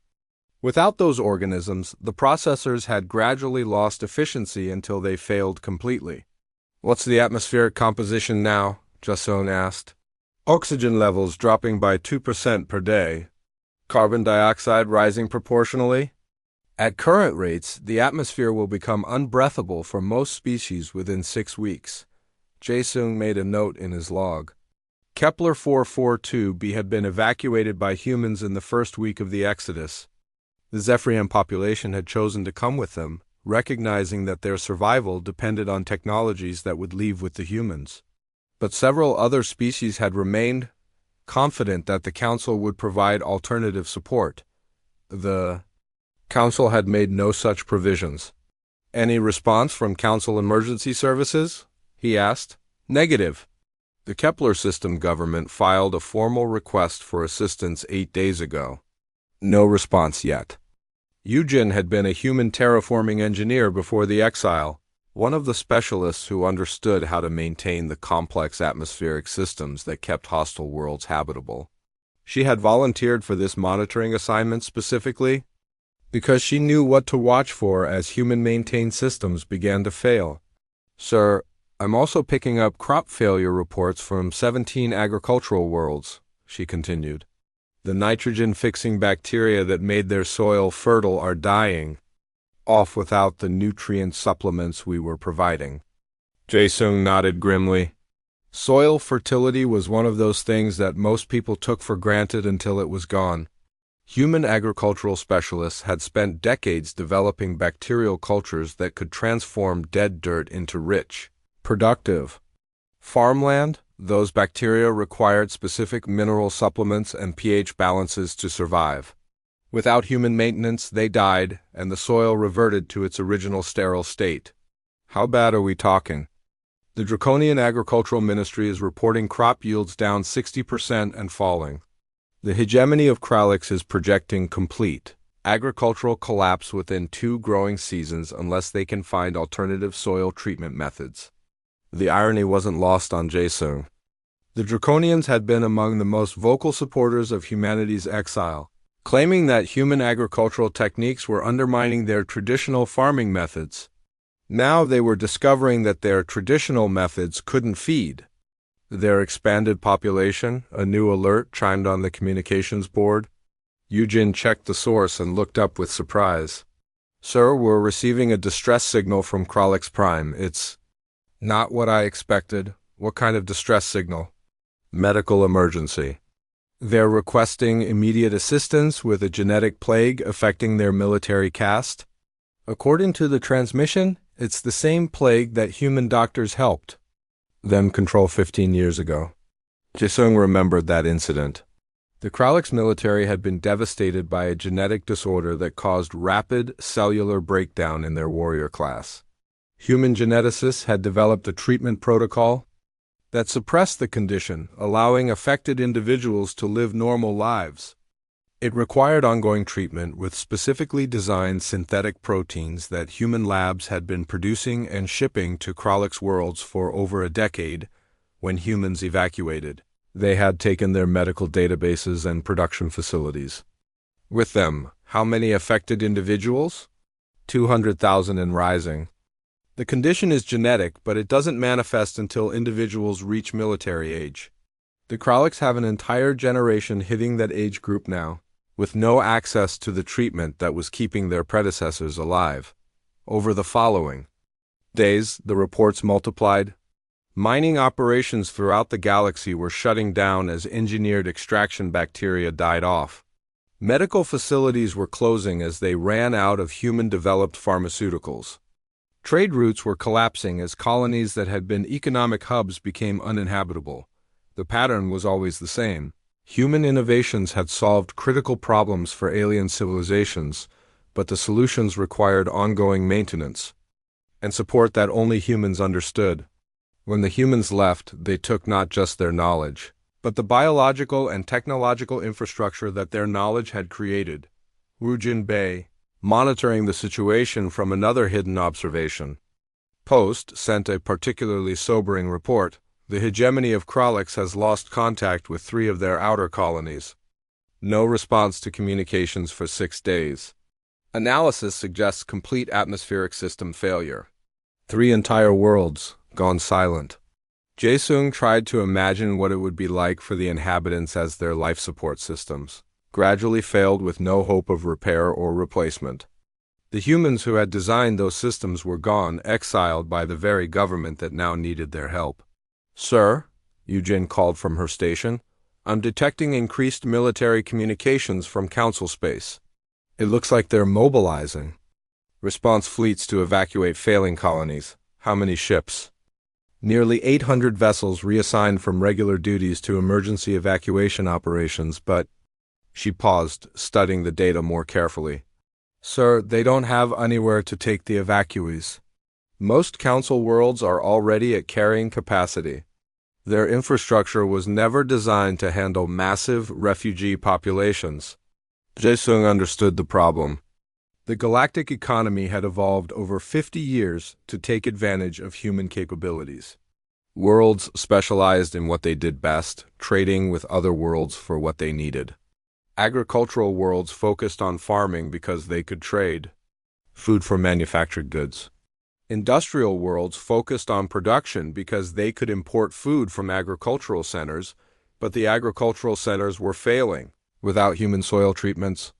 Without those organisms, the processors had gradually lost efficiency until they failed completely. What's the atmospheric composition now? Jason asked. Oxygen levels dropping by 2% per day. Carbon dioxide rising proportionally. At current rates, the atmosphere will become unbreathable for most species within 6 weeks. Jae-Sung made a note in his log. Kepler 442b had been evacuated by humans in the first week of the Exodus. The Zephyrian population had chosen to come with them, recognizing that their survival depended on technologies that would leave with the humans. But several other species had remained, confident that the Council would provide alternative support. The Council had made no such provisions. Any response from Council emergency services? He asked. Negative. The Kepler system government filed a formal request for assistance 8 days ago. No response yet. Eugen had been a human terraforming engineer before the exile, one of the specialists who understood how to maintain the complex atmospheric systems that kept hostile worlds habitable. She had volunteered for this monitoring assignment specifically because she knew what to watch for as human-maintained systems began to fail. Sir, I'm also picking up crop failure reports from 17 agricultural worlds, she continued. The nitrogen-fixing bacteria that made their soil fertile are dying off without the nutrient supplements we were providing. Jae-sung nodded grimly. Soil fertility was one of those things that most people took for granted until it was gone. Human agricultural specialists had spent decades developing bacterial cultures that could transform dead dirt into rich, productive farmland. Those bacteria required specific mineral supplements and pH balances to survive. Without human maintenance, they died, and the soil reverted to its original sterile state. How bad are we talking? The Draconian Agricultural Ministry is reporting crop yields down 60% and falling. The hegemony of Kralix is projecting complete agricultural collapse within 2 growing seasons unless they can find alternative soil treatment methods. The irony wasn't lost on Jae-sung. The Draconians had been among the most vocal supporters of humanity's exile, claiming that human agricultural techniques were undermining their traditional farming methods. Now they were discovering that their traditional methods couldn't feed their expanded population. A new alert chimed on the communications board. Eugen checked the source and looked up with surprise. Sir, we're receiving a distress signal from Kralix Prime. It's not what I expected. What kind of distress signal? Medical emergency. They're requesting immediate assistance with a genetic plague affecting their military caste. According to the transmission, it's the same plague that human doctors helped them control 15 years ago. Jae-sung remembered that incident. The Kralix military had been devastated by a genetic disorder that caused rapid cellular breakdown in their warrior class. Human geneticists had developed a treatment protocol that suppressed the condition, allowing affected individuals to live normal lives. It required ongoing treatment with specifically designed synthetic proteins that human labs had been producing and shipping to Kralix worlds for over a decade. When humans evacuated, they had taken their medical databases and production facilities. With them, how many affected individuals? 200,000 and rising. The condition is genetic, but it doesn't manifest until individuals reach military age. The Kralix have an entire generation hitting that age group now, with no access to the treatment that was keeping their predecessors alive. Over the following days, the reports multiplied. Mining operations throughout the galaxy were shutting down as engineered extraction bacteria died off. Medical facilities were closing as they ran out of human-developed pharmaceuticals. Trade routes were collapsing as colonies that had been economic hubs became uninhabitable. The pattern was always the same. Human innovations had solved critical problems for alien civilizations, but the solutions required ongoing maintenance and support that only humans understood. When the humans left, they took not just their knowledge, but the biological and technological infrastructure that their knowledge had created. Woojin Bay, monitoring the situation from another hidden observation post, sent a particularly sobering report. The hegemony of Kralix has lost contact with 3 of their outer colonies. No response to communications for 6 days. Analysis suggests complete atmospheric system failure. 3 entire worlds gone silent. Jae-sung tried to imagine what it would be like for the inhabitants as their life support systems gradually failed with no hope of repair or replacement. The humans who had designed those systems were gone, exiled by the very government that now needed their help. Sir, Eugen called from her station, I'm detecting increased military communications from Council space. It looks like they're mobilizing. Response fleets to evacuate failing colonies. How many ships? Nearly 800 vessels reassigned from regular duties to emergency evacuation operations, but she paused, studying the data more carefully. Sir, they don't have anywhere to take the evacuees. Most Council worlds are already at carrying capacity. Their infrastructure was never designed to handle massive refugee populations. Jae-sung understood the problem. The galactic economy had evolved over 50 years to take advantage of human capabilities. Worlds specialized in what they did best, trading with other worlds for what they needed. Agricultural worlds focused on farming because they could trade food for manufactured goods. Industrial worlds focused on production because they could import food from agricultural centers, but the agricultural centers were failing without human soil treatments.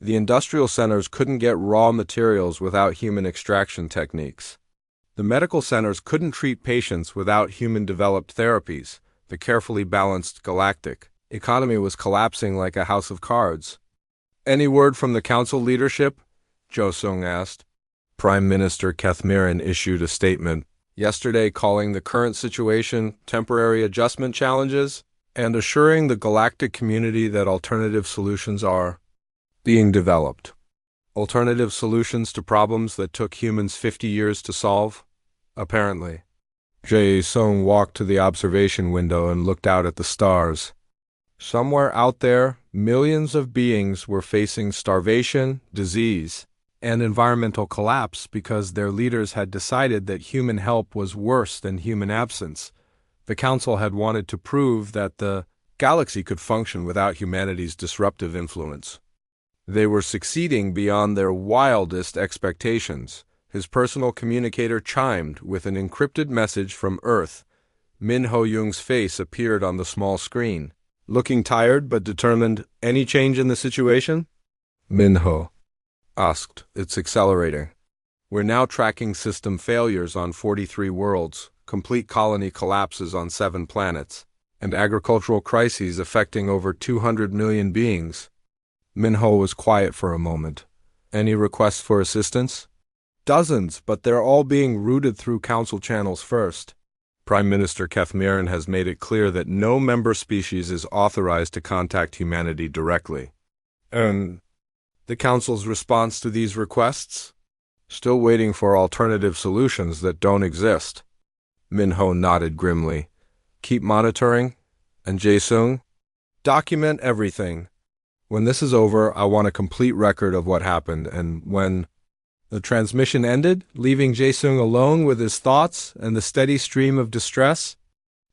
The industrial centers couldn't get raw materials without human extraction techniques. The medical centers couldn't treat patients without human-developed therapies. The carefully balanced galactic economy was collapsing like a house of cards. "Any word from the council leadership?" Jo-sung asked. Prime Minister Kethmiran issued a statement yesterday calling the current situation temporary adjustment challenges and assuring the galactic community that alternative solutions are being developed. Alternative solutions to problems that took humans 50 years to solve? Apparently. Jae-sung walked to the observation window and looked out at the stars. Somewhere out there, millions of beings were facing starvation, disease, and environmental collapse because their leaders had decided that human help was worse than human absence. The Council had wanted to prove that the galaxy could function without humanity's disruptive influence. They were succeeding beyond their wildest expectations. His personal communicator chimed with an encrypted message from Earth. Min Ho-young's face appeared on the small screen. "Looking tired but determined. Any change in the situation?" Min Ho asked. "It's accelerating. We're now tracking system failures on 43 worlds, complete colony collapses on 7 planets, and agricultural crises affecting over 200 million beings." Minho was quiet for a moment. "Any requests for assistance?" "Dozens, but they're all being routed through council channels first. Prime Minister Kethmiran has made it clear that no member species is authorized to contact humanity directly." "And the council's response to these requests?" "Still waiting for alternative solutions that don't exist." Minho nodded grimly. "Keep monitoring? And Jae-sung?" "Document everything. When this is over, I want a complete record of what happened." And when the transmission ended, leaving Jae-sung alone with his thoughts and the steady stream of distress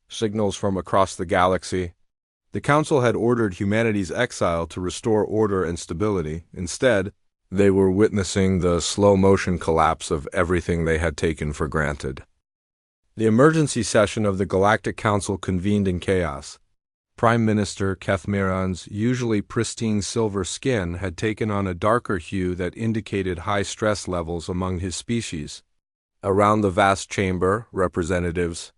signals from across the galaxy. The Council had ordered humanity's exile to restore order and stability. Instead, they were witnessing the slow-motion collapse of everything they had taken for granted. The emergency session of the Galactic Council convened in chaos. Prime Minister Kethmiran's usually pristine silver skin had taken on a darker hue that indicated high stress levels among his species. Around the vast chamber, representatives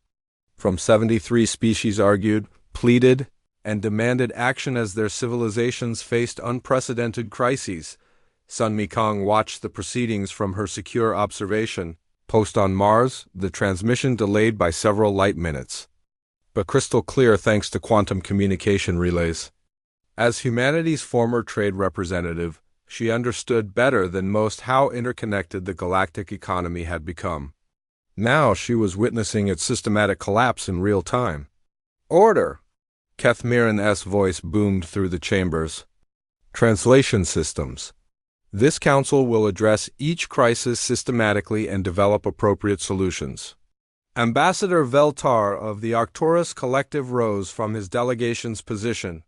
from 73 species argued, pleaded, and demanded action as their civilizations faced unprecedented crises. Sun Mikong watched the proceedings from her secure observation post on Mars, the transmission delayed by several light minutes, but crystal clear thanks to quantum communication relays. As humanity's former trade representative, she understood better than most how interconnected the galactic economy had become. Now she was witnessing its systematic collapse in real time. "Order!" Kethmiran's voice boomed through the chambers. "Translation systems. This council will address each crisis systematically and develop appropriate solutions." Ambassador Veltar of the Arcturus Collective rose from his delegation's position.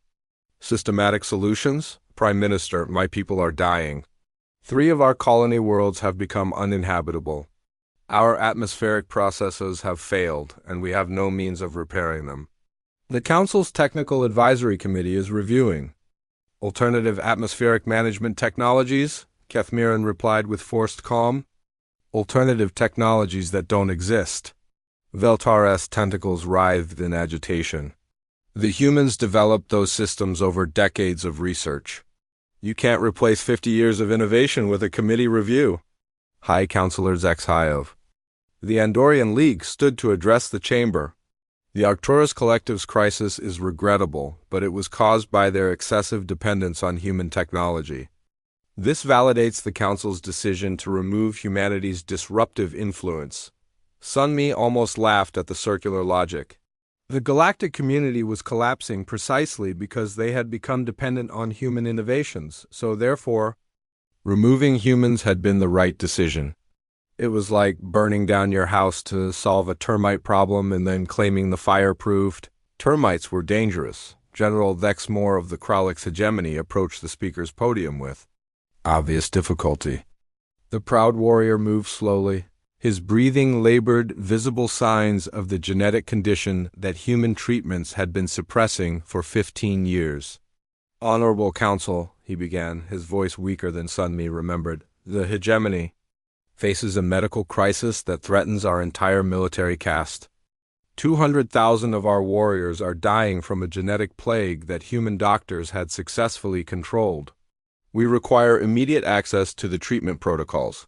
"Systematic solutions? Prime Minister, my people are dying. 3 of our colony worlds have become uninhabitable. Our atmospheric processes have failed, and we have no means of repairing them. The Council's Technical Advisory Committee is reviewing alternative atmospheric management technologies," Kethmiran replied with forced calm. "Alternative technologies that don't exist." Veltar's tentacles writhed in agitation. "The humans developed those systems over decades of research. You can't replace 50 years of innovation with a committee review." High Councilor Zexhayov. The Andorian League stood to address the chamber. "The Arcturus Collective's crisis is regrettable, but it was caused by their excessive dependence on human technology. This validates the Council's decision to remove humanity's disruptive influence." Sunmi almost laughed at the circular logic. The galactic community was collapsing precisely because they had become dependent on human innovations, so therefore, removing humans had been the right decision. It was like burning down your house to solve a termite problem and then claiming the fire-proofed. Termites were dangerous. General Vexmore of the Kralix hegemony approached the speaker's podium with obvious difficulty. The proud warrior moved slowly, his breathing labored, visible signs of the genetic condition that human treatments had been suppressing for 15 years. Honorable Council, he began, his voice weaker than Sunmi remembered, the hegemony faces a medical crisis that threatens our entire military caste. 200,000 of our warriors are dying from a genetic plague that human doctors had successfully controlled. We require immediate access to the treatment protocols.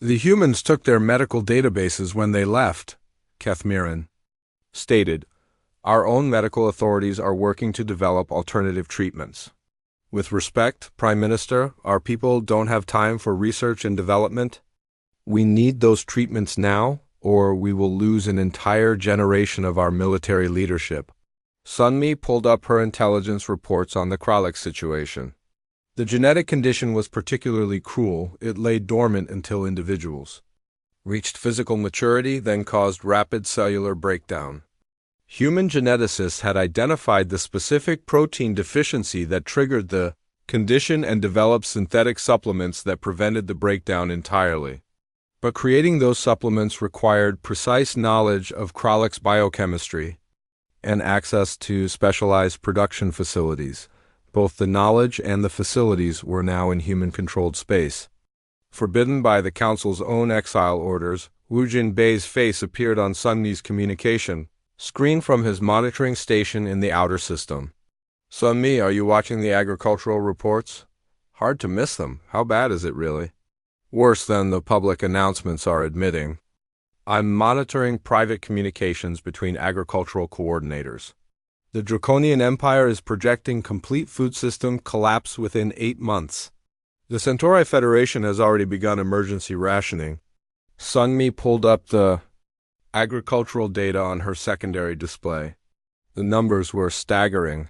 The humans took their medical databases when they left, Kethmiran stated. Our own medical authorities are working to develop alternative treatments. With respect, Prime Minister, our people don't have time for research and development. We need those treatments now, or we will lose an entire generation of our military leadership. Sunmi pulled up her intelligence reports on the Kralix situation. The genetic condition was particularly cruel. It lay dormant until individuals reached physical maturity, then caused rapid cellular breakdown. Human geneticists had identified the specific protein deficiency that triggered the condition and developed synthetic supplements that prevented the breakdown entirely. But creating those supplements required precise knowledge of Kralix biochemistry and access to specialized production facilities. Both the knowledge and the facilities were now in human-controlled space. Forbidden by the Council's own exile orders, Wu Jinbei's face appeared on Sunmi's communication screen from his monitoring station in the outer system. Sunmi, are you watching the agricultural reports? Hard to miss them. How bad is it really? Worse than the public announcements are admitting. I'm monitoring private communications between agricultural coordinators. The Draconian Empire is projecting complete food system collapse within 8 months. The Centauri Federation has already begun emergency rationing. Sunmi pulled up the agricultural data on her secondary display. The numbers were staggering.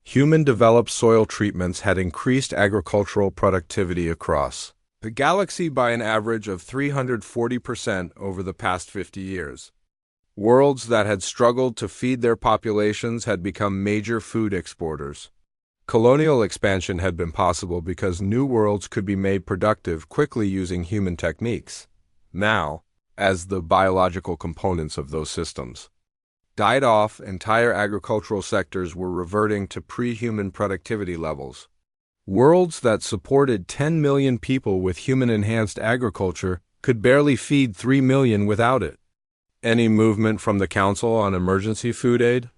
Human-developed soil treatments had increased agricultural productivity across the galaxy by an average of 340% over the past 50 years. Worlds that had struggled to feed their populations had become major food exporters. Colonial expansion had been possible because new worlds could be made productive quickly using human techniques. Now, as the biological components of those systems died off, entire agricultural sectors were reverting to pre-human productivity levels. Worlds that supported 10 million people with human-enhanced agriculture could barely feed 3 million without it. Any movement from the Council on emergency food aid?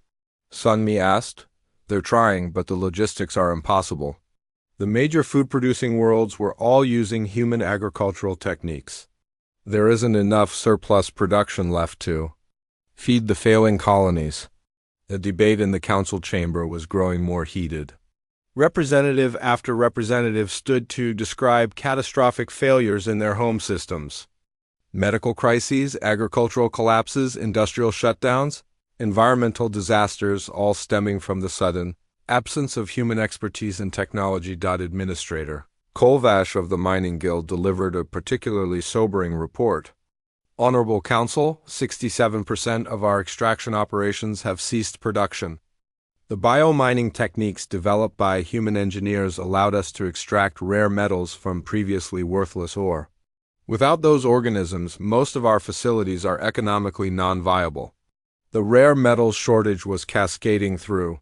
Sunmi asked. They're trying, but the logistics are impossible. The major food-producing worlds were all using human agricultural techniques. There isn't enough surplus production left to feed the failing colonies. The debate in the Council chamber was growing more heated. Representative after representative stood to describe catastrophic failures in their home systems. Medical crises, agricultural collapses, industrial shutdowns, environmental disasters, all stemming from the sudden absence of human expertise and technology. Administrator Kolvash of the Mining Guild delivered a particularly sobering report. Honorable Council, 67% of our extraction operations have ceased production. The biomining techniques developed by human engineers allowed us to extract rare metals from previously worthless ore. Without those organisms, most of our facilities are economically non-viable. The rare metals shortage was cascading through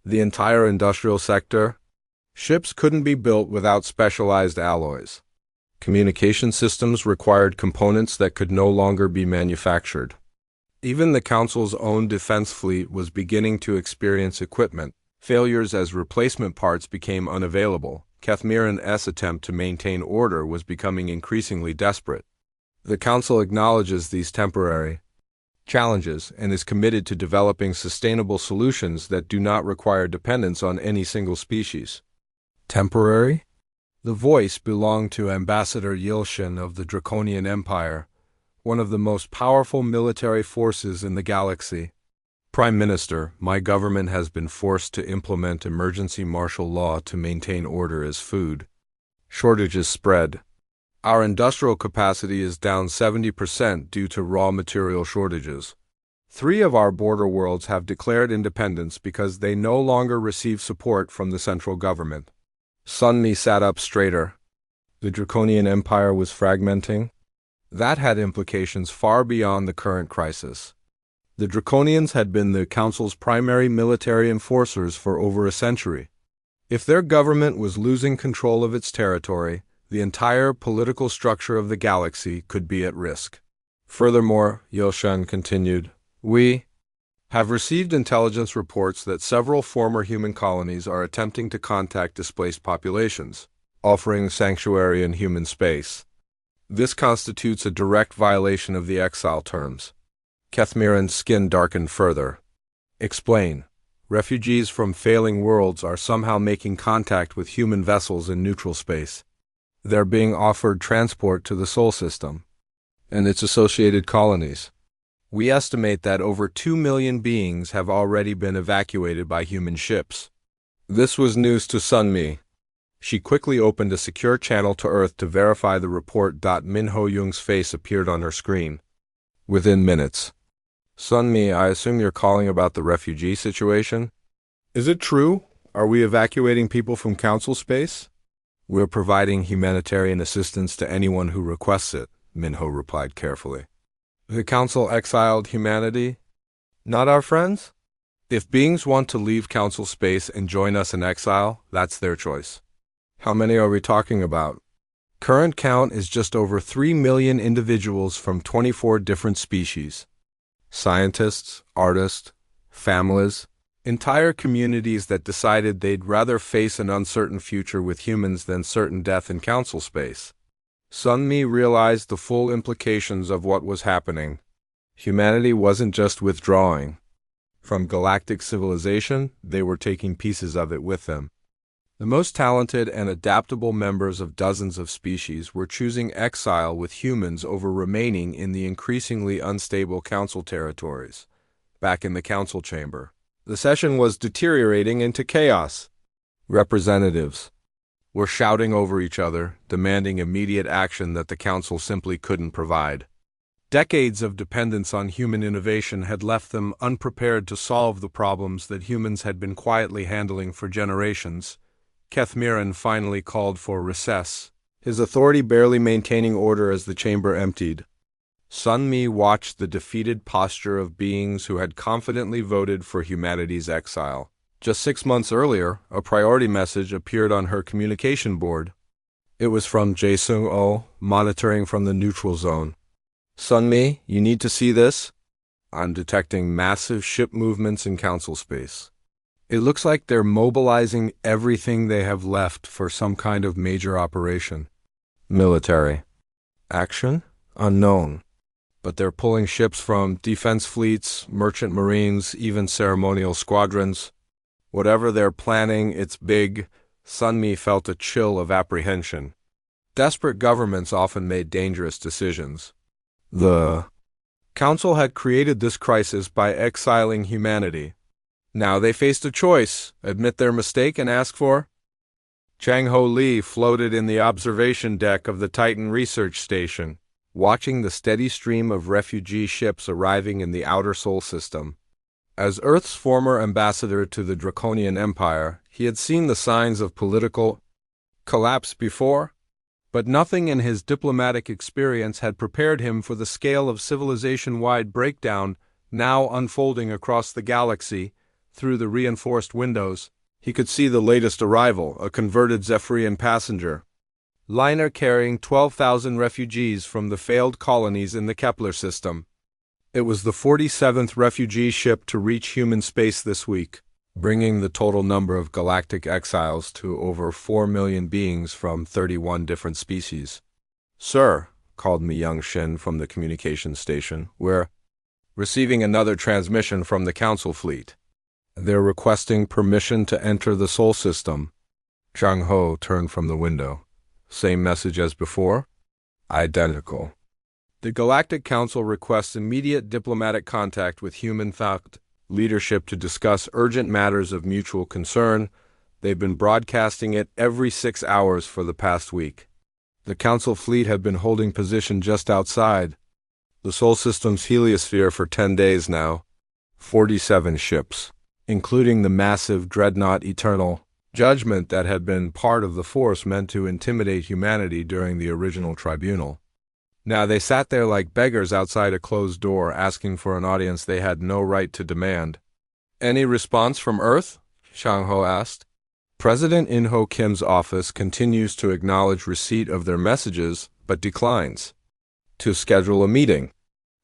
the entire industrial sector. Ships couldn't be built without specialized alloys. Communication systems required components that could no longer be manufactured. Even the Council's own defense fleet was beginning to experience equipment failures as replacement parts became unavailable. Kethmiran's attempt to maintain order was becoming increasingly desperate. The Council acknowledges these temporary challenges and is committed to developing sustainable solutions that do not require dependence on any single species. Temporary? The voice belonged to Ambassador Yilshin of the Draconian Empire, one of the most powerful military forces in the galaxy. Prime Minister, my government has been forced to implement emergency martial law to maintain order as food shortages spread. Our industrial capacity is down 70% due to raw material shortages. 3 of our border worlds have declared independence because they no longer receive support from the central government. Sunmi sat up straighter. The Draconian Empire was fragmenting. That had implications far beyond the current crisis. The Draconians had been the Council's primary military enforcers for over a century. If their government was losing control of its territory, the entire political structure of the galaxy could be at risk. Furthermore, Yoshan continued, we have received intelligence reports that several former human colonies are attempting to contact displaced populations, offering sanctuary in human space. This constitutes a direct violation of the exile terms. Kethmiran's skin darkened further. Explain. Refugees from failing worlds are somehow making contact with human vessels in neutral space. They're being offered transport to the Sol system and its associated colonies. We estimate that over 2 million beings have already been evacuated by human ships. This was news to Sunmi. She quickly opened a secure channel to Earth to verify the report. Min Ho Young's face appeared on her screen. Within minutes. Sunmi, I assume you're calling about the refugee situation? Is it true? Are we evacuating people from Council space? We're providing humanitarian assistance to anyone who requests it, Minho replied carefully. The Council exiled humanity? Not our friends? If beings want to leave Council space and join us in exile, that's their choice. How many are we talking about? Current count is just over 3 million individuals from 24 different species. Scientists, artists, families, entire communities that decided they'd rather face an uncertain future with humans than certain death in Council space. Sunmi realized the full implications of what was happening. Humanity wasn't just withdrawing from galactic civilization, they were taking pieces of it with them. The most talented and adaptable members of dozens of species were choosing exile with humans over remaining in the increasingly unstable Council territories. Back in the Council chamber, the session was deteriorating into chaos. Representatives were shouting over each other, demanding immediate action that the Council simply couldn't provide. Decades of dependence on human innovation had left them unprepared to solve the problems that humans had been quietly handling for generations. Kethmiran finally called for recess, his authority barely maintaining order as the chamber emptied. Sunmi watched the defeated posture of beings who had confidently voted for humanity's exile. Just 6 months earlier, a priority message appeared on her communication board. It was from Jae-sung-oh, monitoring from the neutral zone. Sunmi, you need to see this. I'm detecting massive ship movements in Council space. It looks like they're mobilizing everything they have left for some kind of major operation. Military action? Unknown. But they're pulling ships from defense fleets, merchant marines, even ceremonial squadrons. Whatever they're planning, it's big. Sunmi felt a chill of apprehension. Desperate governments often made dangerous decisions. The Council had created this crisis by exiling humanity. Now they faced a choice, admit their mistake and ask for. Chang Ho Li floated in the observation deck of the Titan research station, watching the steady stream of refugee ships arriving in the outer Sol system. As Earth's former ambassador to the Draconian Empire, he had seen the signs of political collapse before, but nothing in his diplomatic experience had prepared him for the scale of civilization-wide breakdown now unfolding across the galaxy. Through the reinforced windows, he could see the latest arrival, a converted Zephyrian passenger liner carrying 12,000 refugees from the failed colonies in the Kepler system. It was the 47th refugee ship to reach human space this week, bringing the total number of galactic exiles to over 4 million beings from 31 different species. Sir, called Mi Young Shin from the communications station, we're receiving another transmission from the Council fleet. They're requesting permission to enter the Sol system. Chang Ho turned from the window. Same message as before? Identical. The Galactic Council requests immediate diplomatic contact with human thought. leadership to discuss urgent matters of mutual concern. They've been broadcasting it every 6 hours for the past week. The Council fleet had been holding position just outside the Sol System's heliosphere for 10 days now. 47 ships, including the massive dreadnought Eternal Judgment that had been part of the force meant to intimidate humanity during the original tribunal. Now they sat there like beggars outside a closed door, asking for an audience they had no right to demand. "Any response from Earth?" Chang-Ho asked. President In-Ho Kim's office continues to acknowledge receipt of their messages, but declines to schedule a meeting.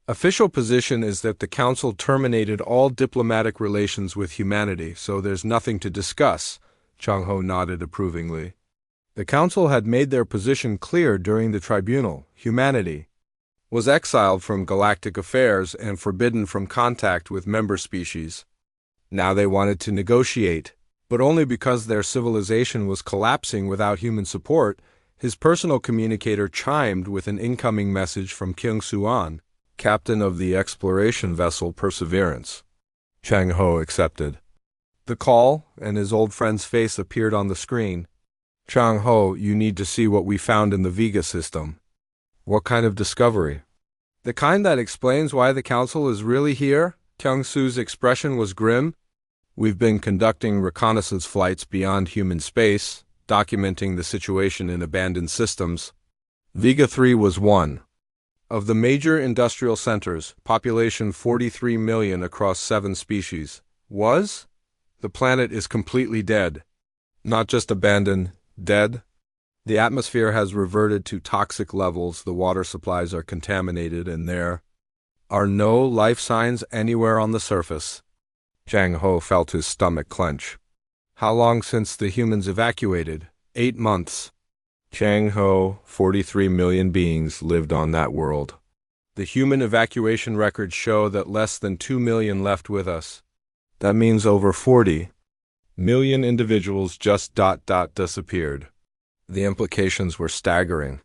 Official position is that the Council terminated all diplomatic relations with humanity, so there's nothing to discuss. Chang-Ho nodded approvingly. The Council had made their position clear during the tribunal. Humanity was exiled from galactic affairs and forbidden from contact with member species. Now they wanted to negotiate, but only because their civilization was collapsing without human support. His personal communicator chimed with an incoming message from Kyung Soo-an, captain of the exploration vessel Perseverance. Chang-Ho accepted the call, and his old friend's face appeared on the screen. "Chang-Ho, you need to see what we found in the Vega system." "What kind of discovery?" "The kind that explains why the Council is really here." Kyung-Soo's expression was grim. "We've been conducting reconnaissance flights beyond human space, documenting the situation in abandoned systems. Vega 3 was one of the major industrial centers, population 43 million across 7 species. Was? The planet is completely dead. Not just abandoned, dead. The atmosphere has reverted to toxic levels, the water supplies are contaminated, and there are no life signs anywhere on the surface." Chang-Ho felt his stomach clench. "How long since the humans evacuated?" 8 months. Chang-Ho, 43 million beings lived on that world. The human evacuation records show that less than 2 million left with us. That means over 40 million individuals just disappeared. The implications were staggering.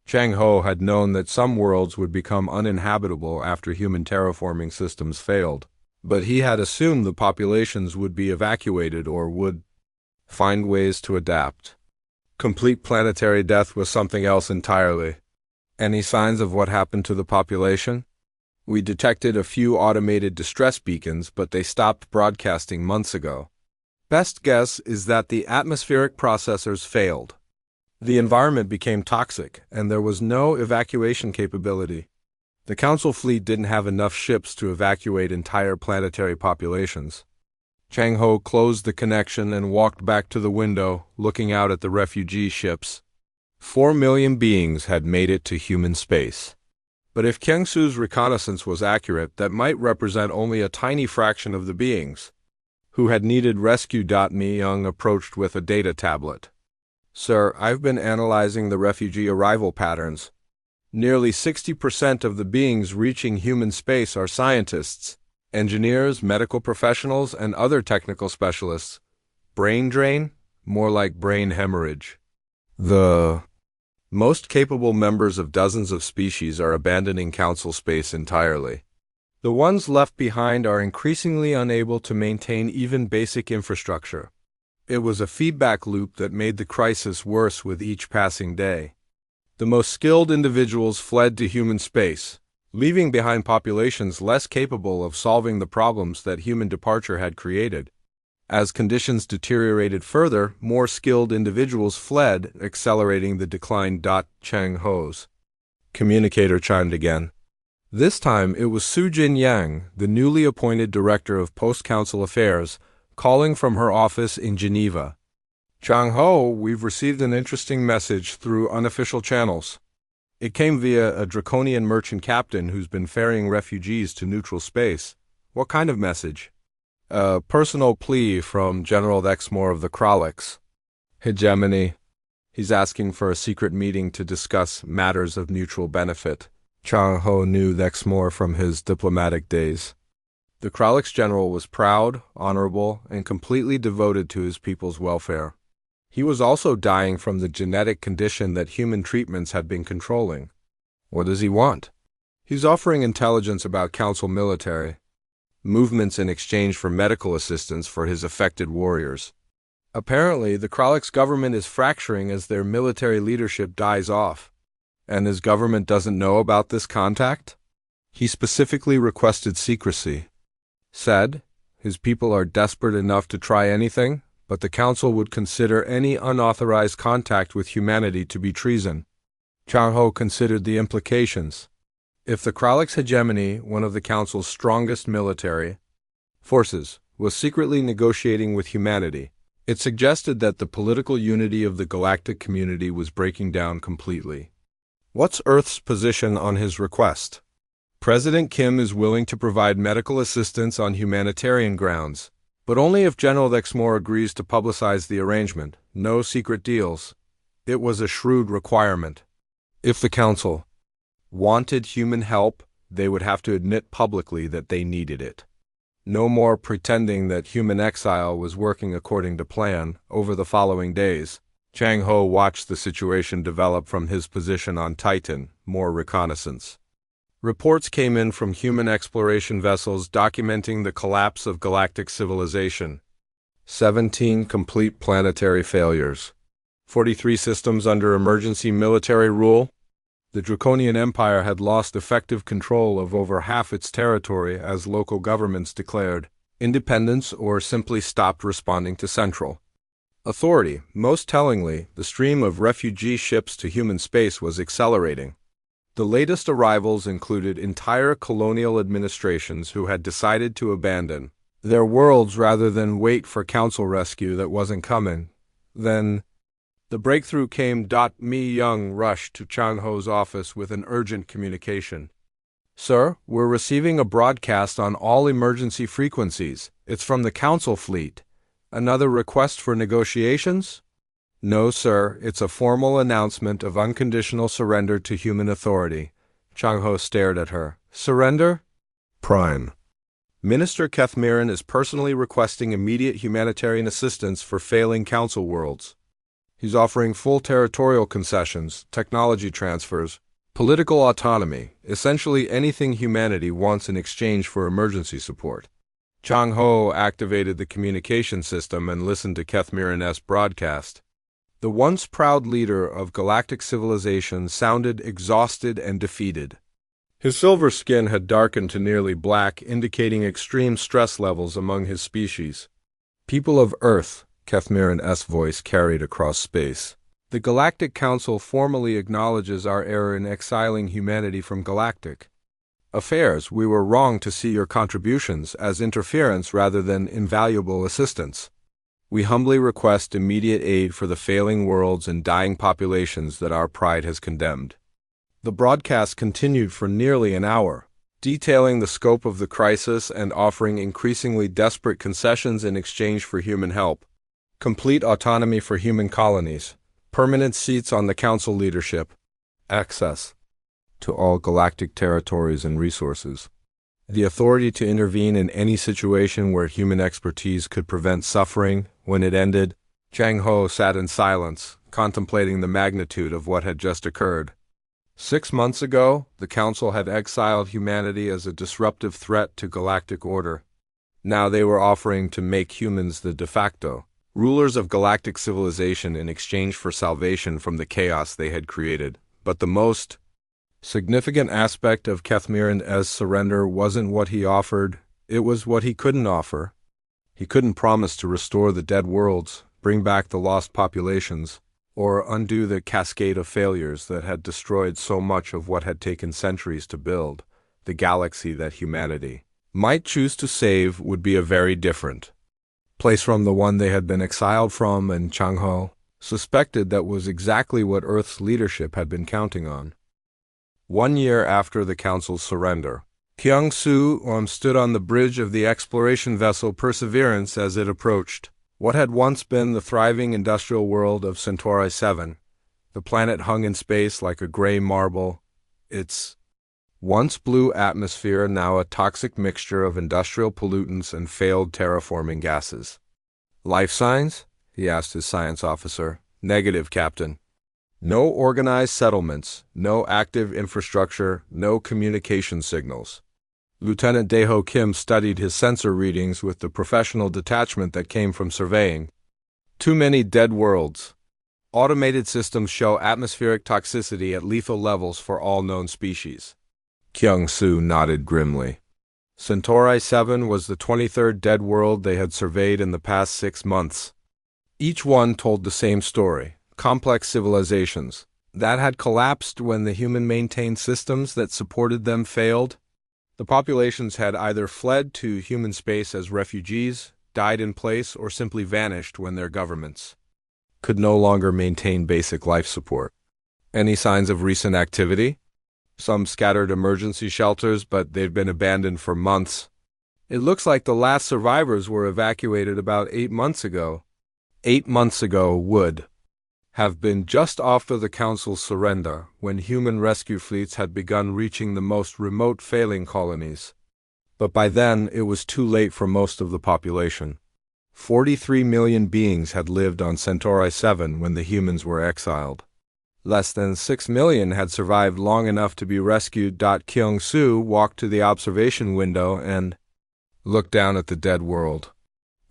Chang-Ho had known that some worlds would become uninhabitable after human terraforming systems failed, but he had assumed the populations would be evacuated or would find ways to adapt. Complete planetary death was something else entirely. Any signs of what happened to the population? We detected a few automated distress beacons, but they stopped broadcasting months ago. Best guess is that the atmospheric processors failed. The environment became toxic, and there was no evacuation capability. The Council fleet didn't have enough ships to evacuate entire planetary populations. Chang-Ho closed the connection and walked back to the window, looking out at the refugee ships. 4 million beings had made it to human space. But if Kyung-Soo's reconnaissance was accurate, that might represent only a tiny fraction of the beings who had needed rescue. Mi-young approached with a data tablet. "Sir, I've been analyzing the refugee arrival patterns. Nearly 60% of the beings reaching human space are scientists, engineers, medical professionals, and other technical specialists. Brain drain? More like brain hemorrhage. The most capable members of dozens of species are abandoning Council space entirely. The ones left behind are increasingly unable to maintain even basic infrastructure." It was a feedback loop that made the crisis worse with each passing day. The most skilled individuals fled to human space, leaving behind populations less capable of solving the problems that human departure had created. As conditions deteriorated further, more skilled individuals fled, accelerating the decline. Chang-Ho's communicator chimed again. This time it was Su Jin-yang, the newly appointed director of post-council affairs, calling from her office in Geneva. "Chang-Ho, we've received an interesting message through unofficial channels. It came via a draconian merchant captain who's been ferrying refugees to neutral space." "What kind of message?" "A personal plea from General Exmoor of the Kraliks. Hegemony. He's asking for a secret meeting to discuss matters of mutual benefit." Chang-Ho knew Exmoor from his diplomatic days. The Kraliks general was proud, honorable, and completely devoted to his people's welfare. He was also dying from the genetic condition that human treatments had been controlling. What does he want? He's offering intelligence about Council military. movements in exchange for medical assistance for his affected warriors. Apparently, the Krallick's government is fracturing as their military leadership dies off. And his government doesn't know about this contact? He specifically requested secrecy. Said, his people are desperate enough to try anything, but the council would consider any unauthorized contact with humanity to be treason. Chang Ho considered the implications. If the Krallick's hegemony, one of the council's strongest military forces, was secretly negotiating with humanity, it suggested that the political unity of the galactic community was breaking down completely. What's Earth's position on his request? President Kim is willing to provide medical assistance on humanitarian grounds, but only if General Exmoor agrees to publicize the arrangement. No secret deals. It was a shrewd requirement. If the council wanted human help, they would have to admit publicly that they needed it. No more pretending that human exile was working according to plan. Over the following days, Chang Ho watched the situation develop from his position on Titan, more reconnaissance. Reports came in from human exploration vessels documenting the collapse of galactic civilization. 17 complete planetary failures. 43 systems under emergency military rule. The Draconian Empire had lost effective control of over half its territory as local governments declared independence or simply stopped responding to central authority. Most tellingly, the stream of refugee ships to human space was accelerating. The latest arrivals included entire colonial administrations who had decided to abandon their worlds rather than wait for council rescue that wasn't coming. Then the breakthrough came. Mi Young rushed to Chang Ho's office with an urgent communication. Sir, we're receiving a broadcast on all emergency frequencies. It's from the council fleet. Another request for negotiations? No, sir, it's a formal announcement of unconditional surrender to human authority. Chang Ho stared at her. Surrender? Prime Minister Kethmiran is personally requesting immediate humanitarian assistance for failing council worlds. He's offering full territorial concessions, technology transfers, political autonomy, essentially anything humanity wants in exchange for emergency support. Chang Ho activated the communication system and listened to Kethmiran's broadcast. The once proud leader of galactic civilization sounded exhausted and defeated. His silver skin had darkened to nearly black, indicating extreme stress levels among his species. People of Earth, Kethmiran's voice carried across space. The Galactic Council formally acknowledges our error in exiling humanity from galactic affairs. We were wrong to see your contributions as interference rather than invaluable assistance. We humbly request immediate aid for the failing worlds and dying populations that our pride has condemned. The broadcast continued for nearly an hour, detailing the scope of the crisis and offering increasingly desperate concessions in exchange for human help. Complete autonomy for human colonies, permanent seats on the council leadership, access to all galactic territories and resources, the authority to intervene in any situation where human expertise could prevent suffering. When it ended, Chang Ho sat in silence, contemplating the magnitude of what had just occurred. 6 months ago, the council had exiled humanity as a disruptive threat to galactic order. Now they were offering to make humans the de facto rulers of galactic civilization in exchange for salvation from the chaos they had created. But the most significant aspect of Kethmiran's surrender wasn't what he offered, it was what he couldn't offer. He couldn't promise to restore the dead worlds, bring back the lost populations, or undo the cascade of failures that had destroyed so much of what had taken centuries to build. The galaxy that humanity might choose to save would be a very different place from the one they had been exiled from, and Chang Ho suspected that was exactly what Earth's leadership had been counting on. 1 year after the Council's surrender, Kyung-Soo stood on the bridge of the exploration vessel Perseverance as it approached what had once been the thriving industrial world of Centauri 7. The planet hung in space like a gray marble, its once blue atmosphere now a toxic mixture of industrial pollutants and failed terraforming gases. Life signs? He asked his science officer. Negative, Captain. No organized settlements, no active infrastructure, no communication signals. Lieutenant Daeho Kim studied his sensor readings with the professional detachment that came from surveying. Too many dead worlds. Automated systems show atmospheric toxicity at lethal levels for all known species. Kyung-soo nodded grimly. Centauri 7 was the 23rd dead world they had surveyed in the past 6 months. Each one told the same story: complex civilizations that had collapsed when the human-maintained systems that supported them failed. The populations had either fled to human space as refugees, died in place, or simply vanished when their governments could no longer maintain basic life support. Any signs of recent activity? Some scattered emergency shelters, but they've been abandoned for months. It looks like the last survivors were evacuated about 8 months ago. 8 months ago would have been just after the Council's surrender, when human rescue fleets had begun reaching the most remote failing colonies. But by then, it was too late for most of the population. 43 million beings had lived on Centauri 7 when the humans were exiled. Less than 6 million had survived long enough to be rescued. Kyung-soo walked to the observation window and looked down at the dead world.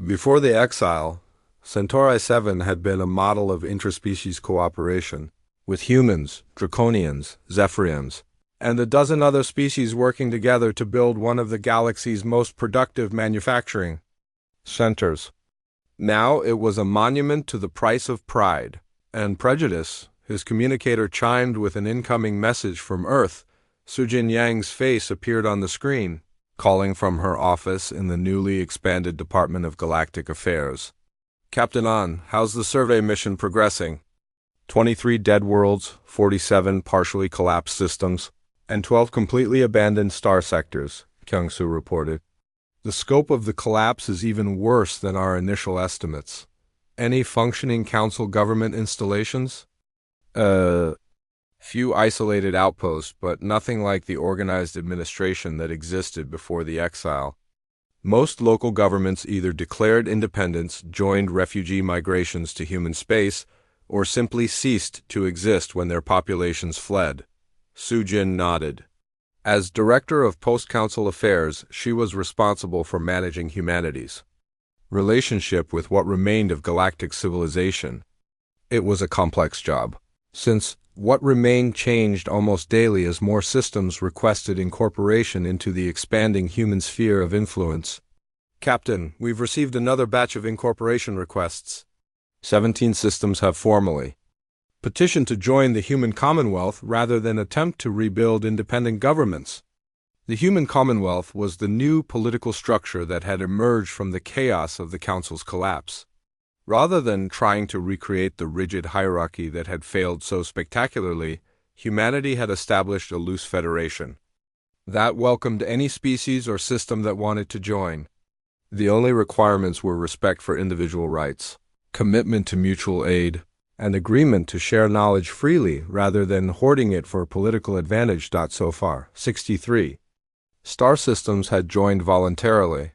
Before the exile, Centauri 7 had been a model of interspecies cooperation, with humans, draconians, zephyrians, and a dozen other species working together to build one of the galaxy's most productive manufacturing centers. Now it was a monument to the price of pride and prejudice. His communicator chimed with an incoming message from Earth. Sujin Yang's face appeared on the screen, calling from her office in the newly expanded Department of Galactic Affairs. Captain An, how's the survey mission progressing? 23 dead worlds, 47 partially collapsed systems, and 12 completely abandoned star sectors, Kyung-soo reported. The scope of the collapse is even worse than our initial estimates. Any functioning council government installations? Few isolated outposts, but nothing like the organized administration that existed before the exile. Most local governments either declared independence, joined refugee migrations to human space, or simply ceased to exist when their populations fled. Sujin nodded. As Director of Post-Council Affairs, she was responsible for managing humanity's relationship with what remained of galactic civilization. It was a complex job, since what remained changed almost daily as more systems requested incorporation into the expanding human sphere of influence. Captain, we've received another batch of incorporation requests. 17 systems have formally petitioned to join the human commonwealth rather than attempt to rebuild independent governments. The human commonwealth was the new political structure that had emerged from the chaos of the council's collapse. Rather than trying to recreate the rigid hierarchy that had failed so spectacularly, humanity had established a loose federation that welcomed any species or system that wanted to join. The only requirements were respect for individual rights, commitment to mutual aid, and agreement to share knowledge freely rather than hoarding it for political advantage. So far, 63 star systems had joined voluntarily,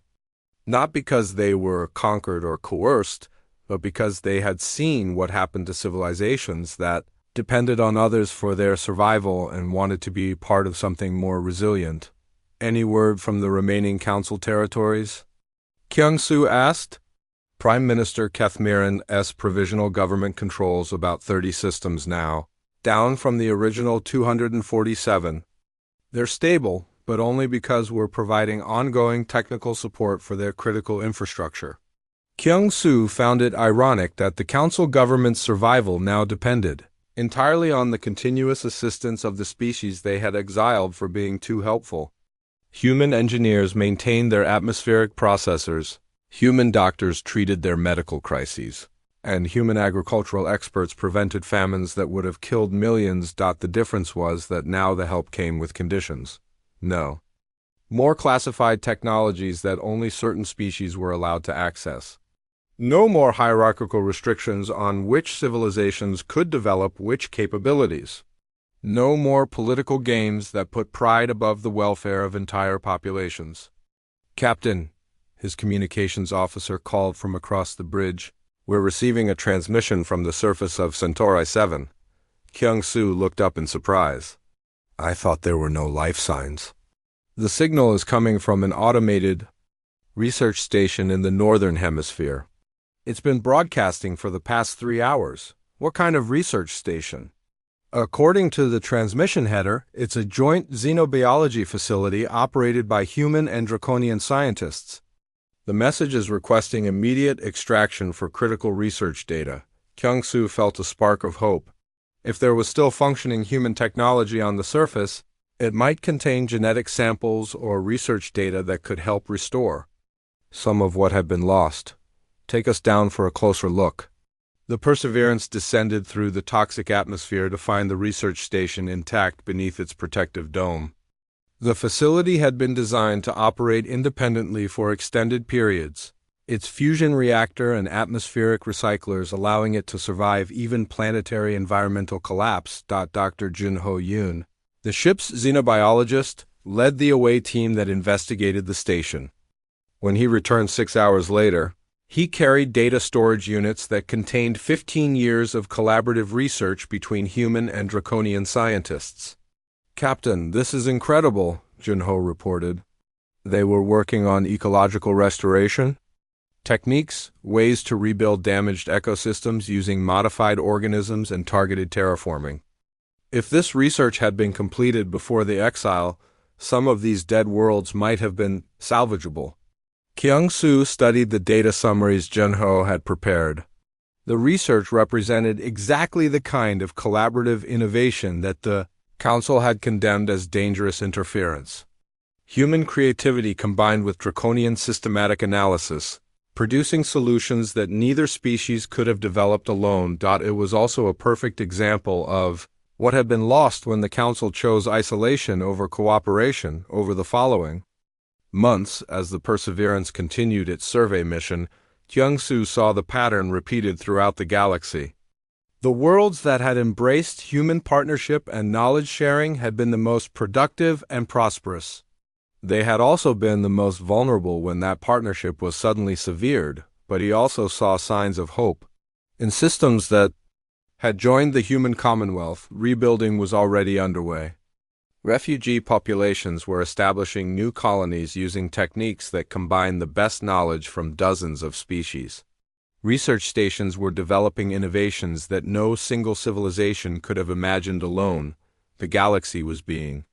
not because they were conquered or coerced, but because they had seen what happened to civilizations that depended on others for their survival and wanted to be part of something more resilient. Any word from the remaining council territories? Kyung-soo asked. Prime Minister Kethmiran's provisional government controls about 30 systems now, down from the original 247. They're stable, but only because we're providing ongoing technical support for their critical infrastructure. Kyung-soo found it ironic that the council government's survival now depended entirely on the continuous assistance of the species they had exiled for being too helpful. Human engineers maintained their atmospheric processors, human doctors treated their medical crises, and human agricultural experts prevented famines that would have killed millions. The difference was that now the help came with conditions. No. More classified technologies that only certain species were allowed to access. No more hierarchical restrictions on which civilizations could develop which capabilities. No more political games that put pride above the welfare of entire populations. Captain, his communications officer called from across the bridge, we're receiving a transmission from the surface of Centauri 7. Kyung-soo looked up in surprise. I thought there were no life signs. The signal is coming from an automated research station in the northern hemisphere. It's been broadcasting for the past 3 hours. What kind of research station? According to the transmission header, it's a joint xenobiology facility operated by human and draconian scientists. The message is requesting immediate extraction for critical research data. Kyung-soo felt a spark of hope. If there was still functioning human technology on the surface, it might contain genetic samples or research data that could help restore some of what had been lost. Take us down for a closer look. The Perseverance descended through the toxic atmosphere to find the research station intact beneath its protective dome. The facility had been designed to operate independently for extended periods, its fusion reactor and atmospheric recyclers allowing it to survive even planetary environmental collapse. Dr. Jun-ho Yoon, the ship's xenobiologist, led the away team that investigated the station. When he returned 6 hours later, he carried data storage units that contained 15 years of collaborative research between human and draconian scientists. "Captain, this is incredible," Jun-ho reported. They were working on ecological restoration techniques, ways to rebuild damaged ecosystems using modified organisms and targeted terraforming. If this research had been completed before the exile, some of these dead worlds might have been salvageable. Kyung-soo studied the data summaries Jun-ho had prepared. The research represented exactly the kind of collaborative innovation that the Council had condemned as dangerous interference. Human creativity combined with draconian systematic analysis, producing solutions that neither species could have developed alone. It was also a perfect example of what had been lost when the Council chose isolation over cooperation over the following months. As the Perseverance continued its survey mission, Kyung-soo saw the pattern repeated throughout the galaxy. The worlds that had embraced human partnership and knowledge sharing had been the most productive and prosperous. They had also been the most vulnerable when that partnership was suddenly severed, but he also saw signs of hope. In systems that had joined the human commonwealth, rebuilding was already underway. Refugee populations were establishing new colonies using techniques that combined the best knowledge from dozens of species. Research stations were developing innovations that no single civilization could have imagined alone. The galaxy was being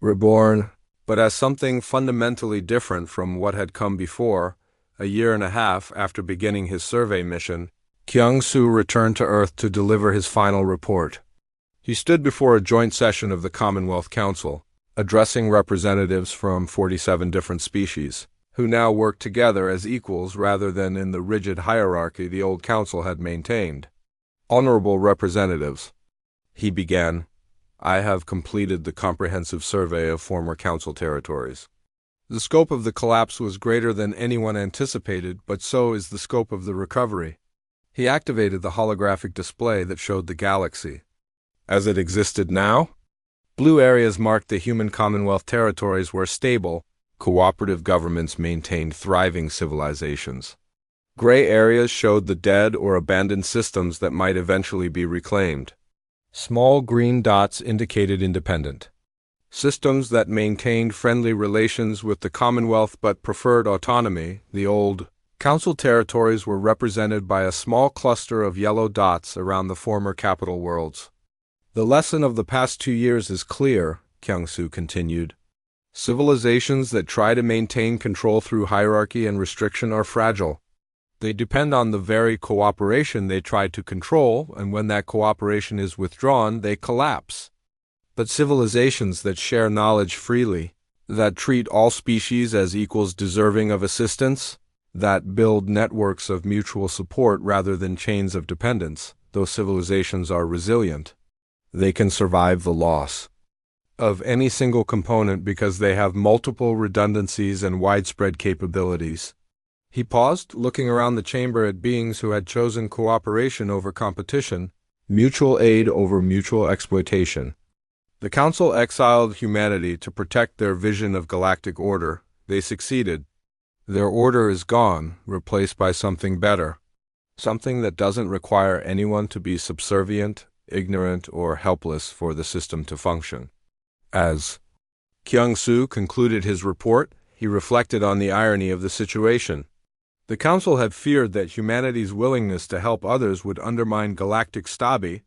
reborn, but as something fundamentally different from what had come before. A year and a half after beginning his survey mission, Kyung-soo returned to Earth to deliver his final report. He stood before a joint session of the Commonwealth Council, addressing representatives from 47 different species, who now worked together as equals rather than in the rigid hierarchy the old council had maintained. "Honorable representatives," he began, "I have completed the comprehensive survey of former council territories. The scope of the collapse was greater than anyone anticipated, but so is the scope of the recovery." He activated the holographic display that showed the galaxy as it existed now. Blue areas marked the human Commonwealth territories where stable, cooperative governments maintained thriving civilizations. Gray areas showed the dead or abandoned systems that might eventually be reclaimed. Small green dots indicated independent systems that maintained friendly relations with the Commonwealth but preferred autonomy. The old Council territories were represented by a small cluster of yellow dots around the former capital worlds. "The lesson of the past 2 years is clear," Kyung-soo continued. "Civilizations that try to maintain control through hierarchy and restriction are fragile. They depend on the very cooperation they try to control, and when that cooperation is withdrawn, they collapse. But civilizations that share knowledge freely, that treat all species as equals deserving of assistance, that build networks of mutual support rather than chains of dependence, those civilizations are resilient. They can survive the loss of any single component because they have multiple redundancies and widespread capabilities." He paused, looking around the chamber at beings who had chosen cooperation over competition, mutual aid over mutual exploitation. The Council exiled humanity to protect their vision of galactic order. They succeeded. Their order is gone, replaced by something better. Something that doesn't require anyone to be subservient, ignorant, or helpless for the system to function. As Kyung-soo concluded his report. He reflected on the irony of the situation. The Council had feared that humanity's willingness to help others would undermine galactic stability,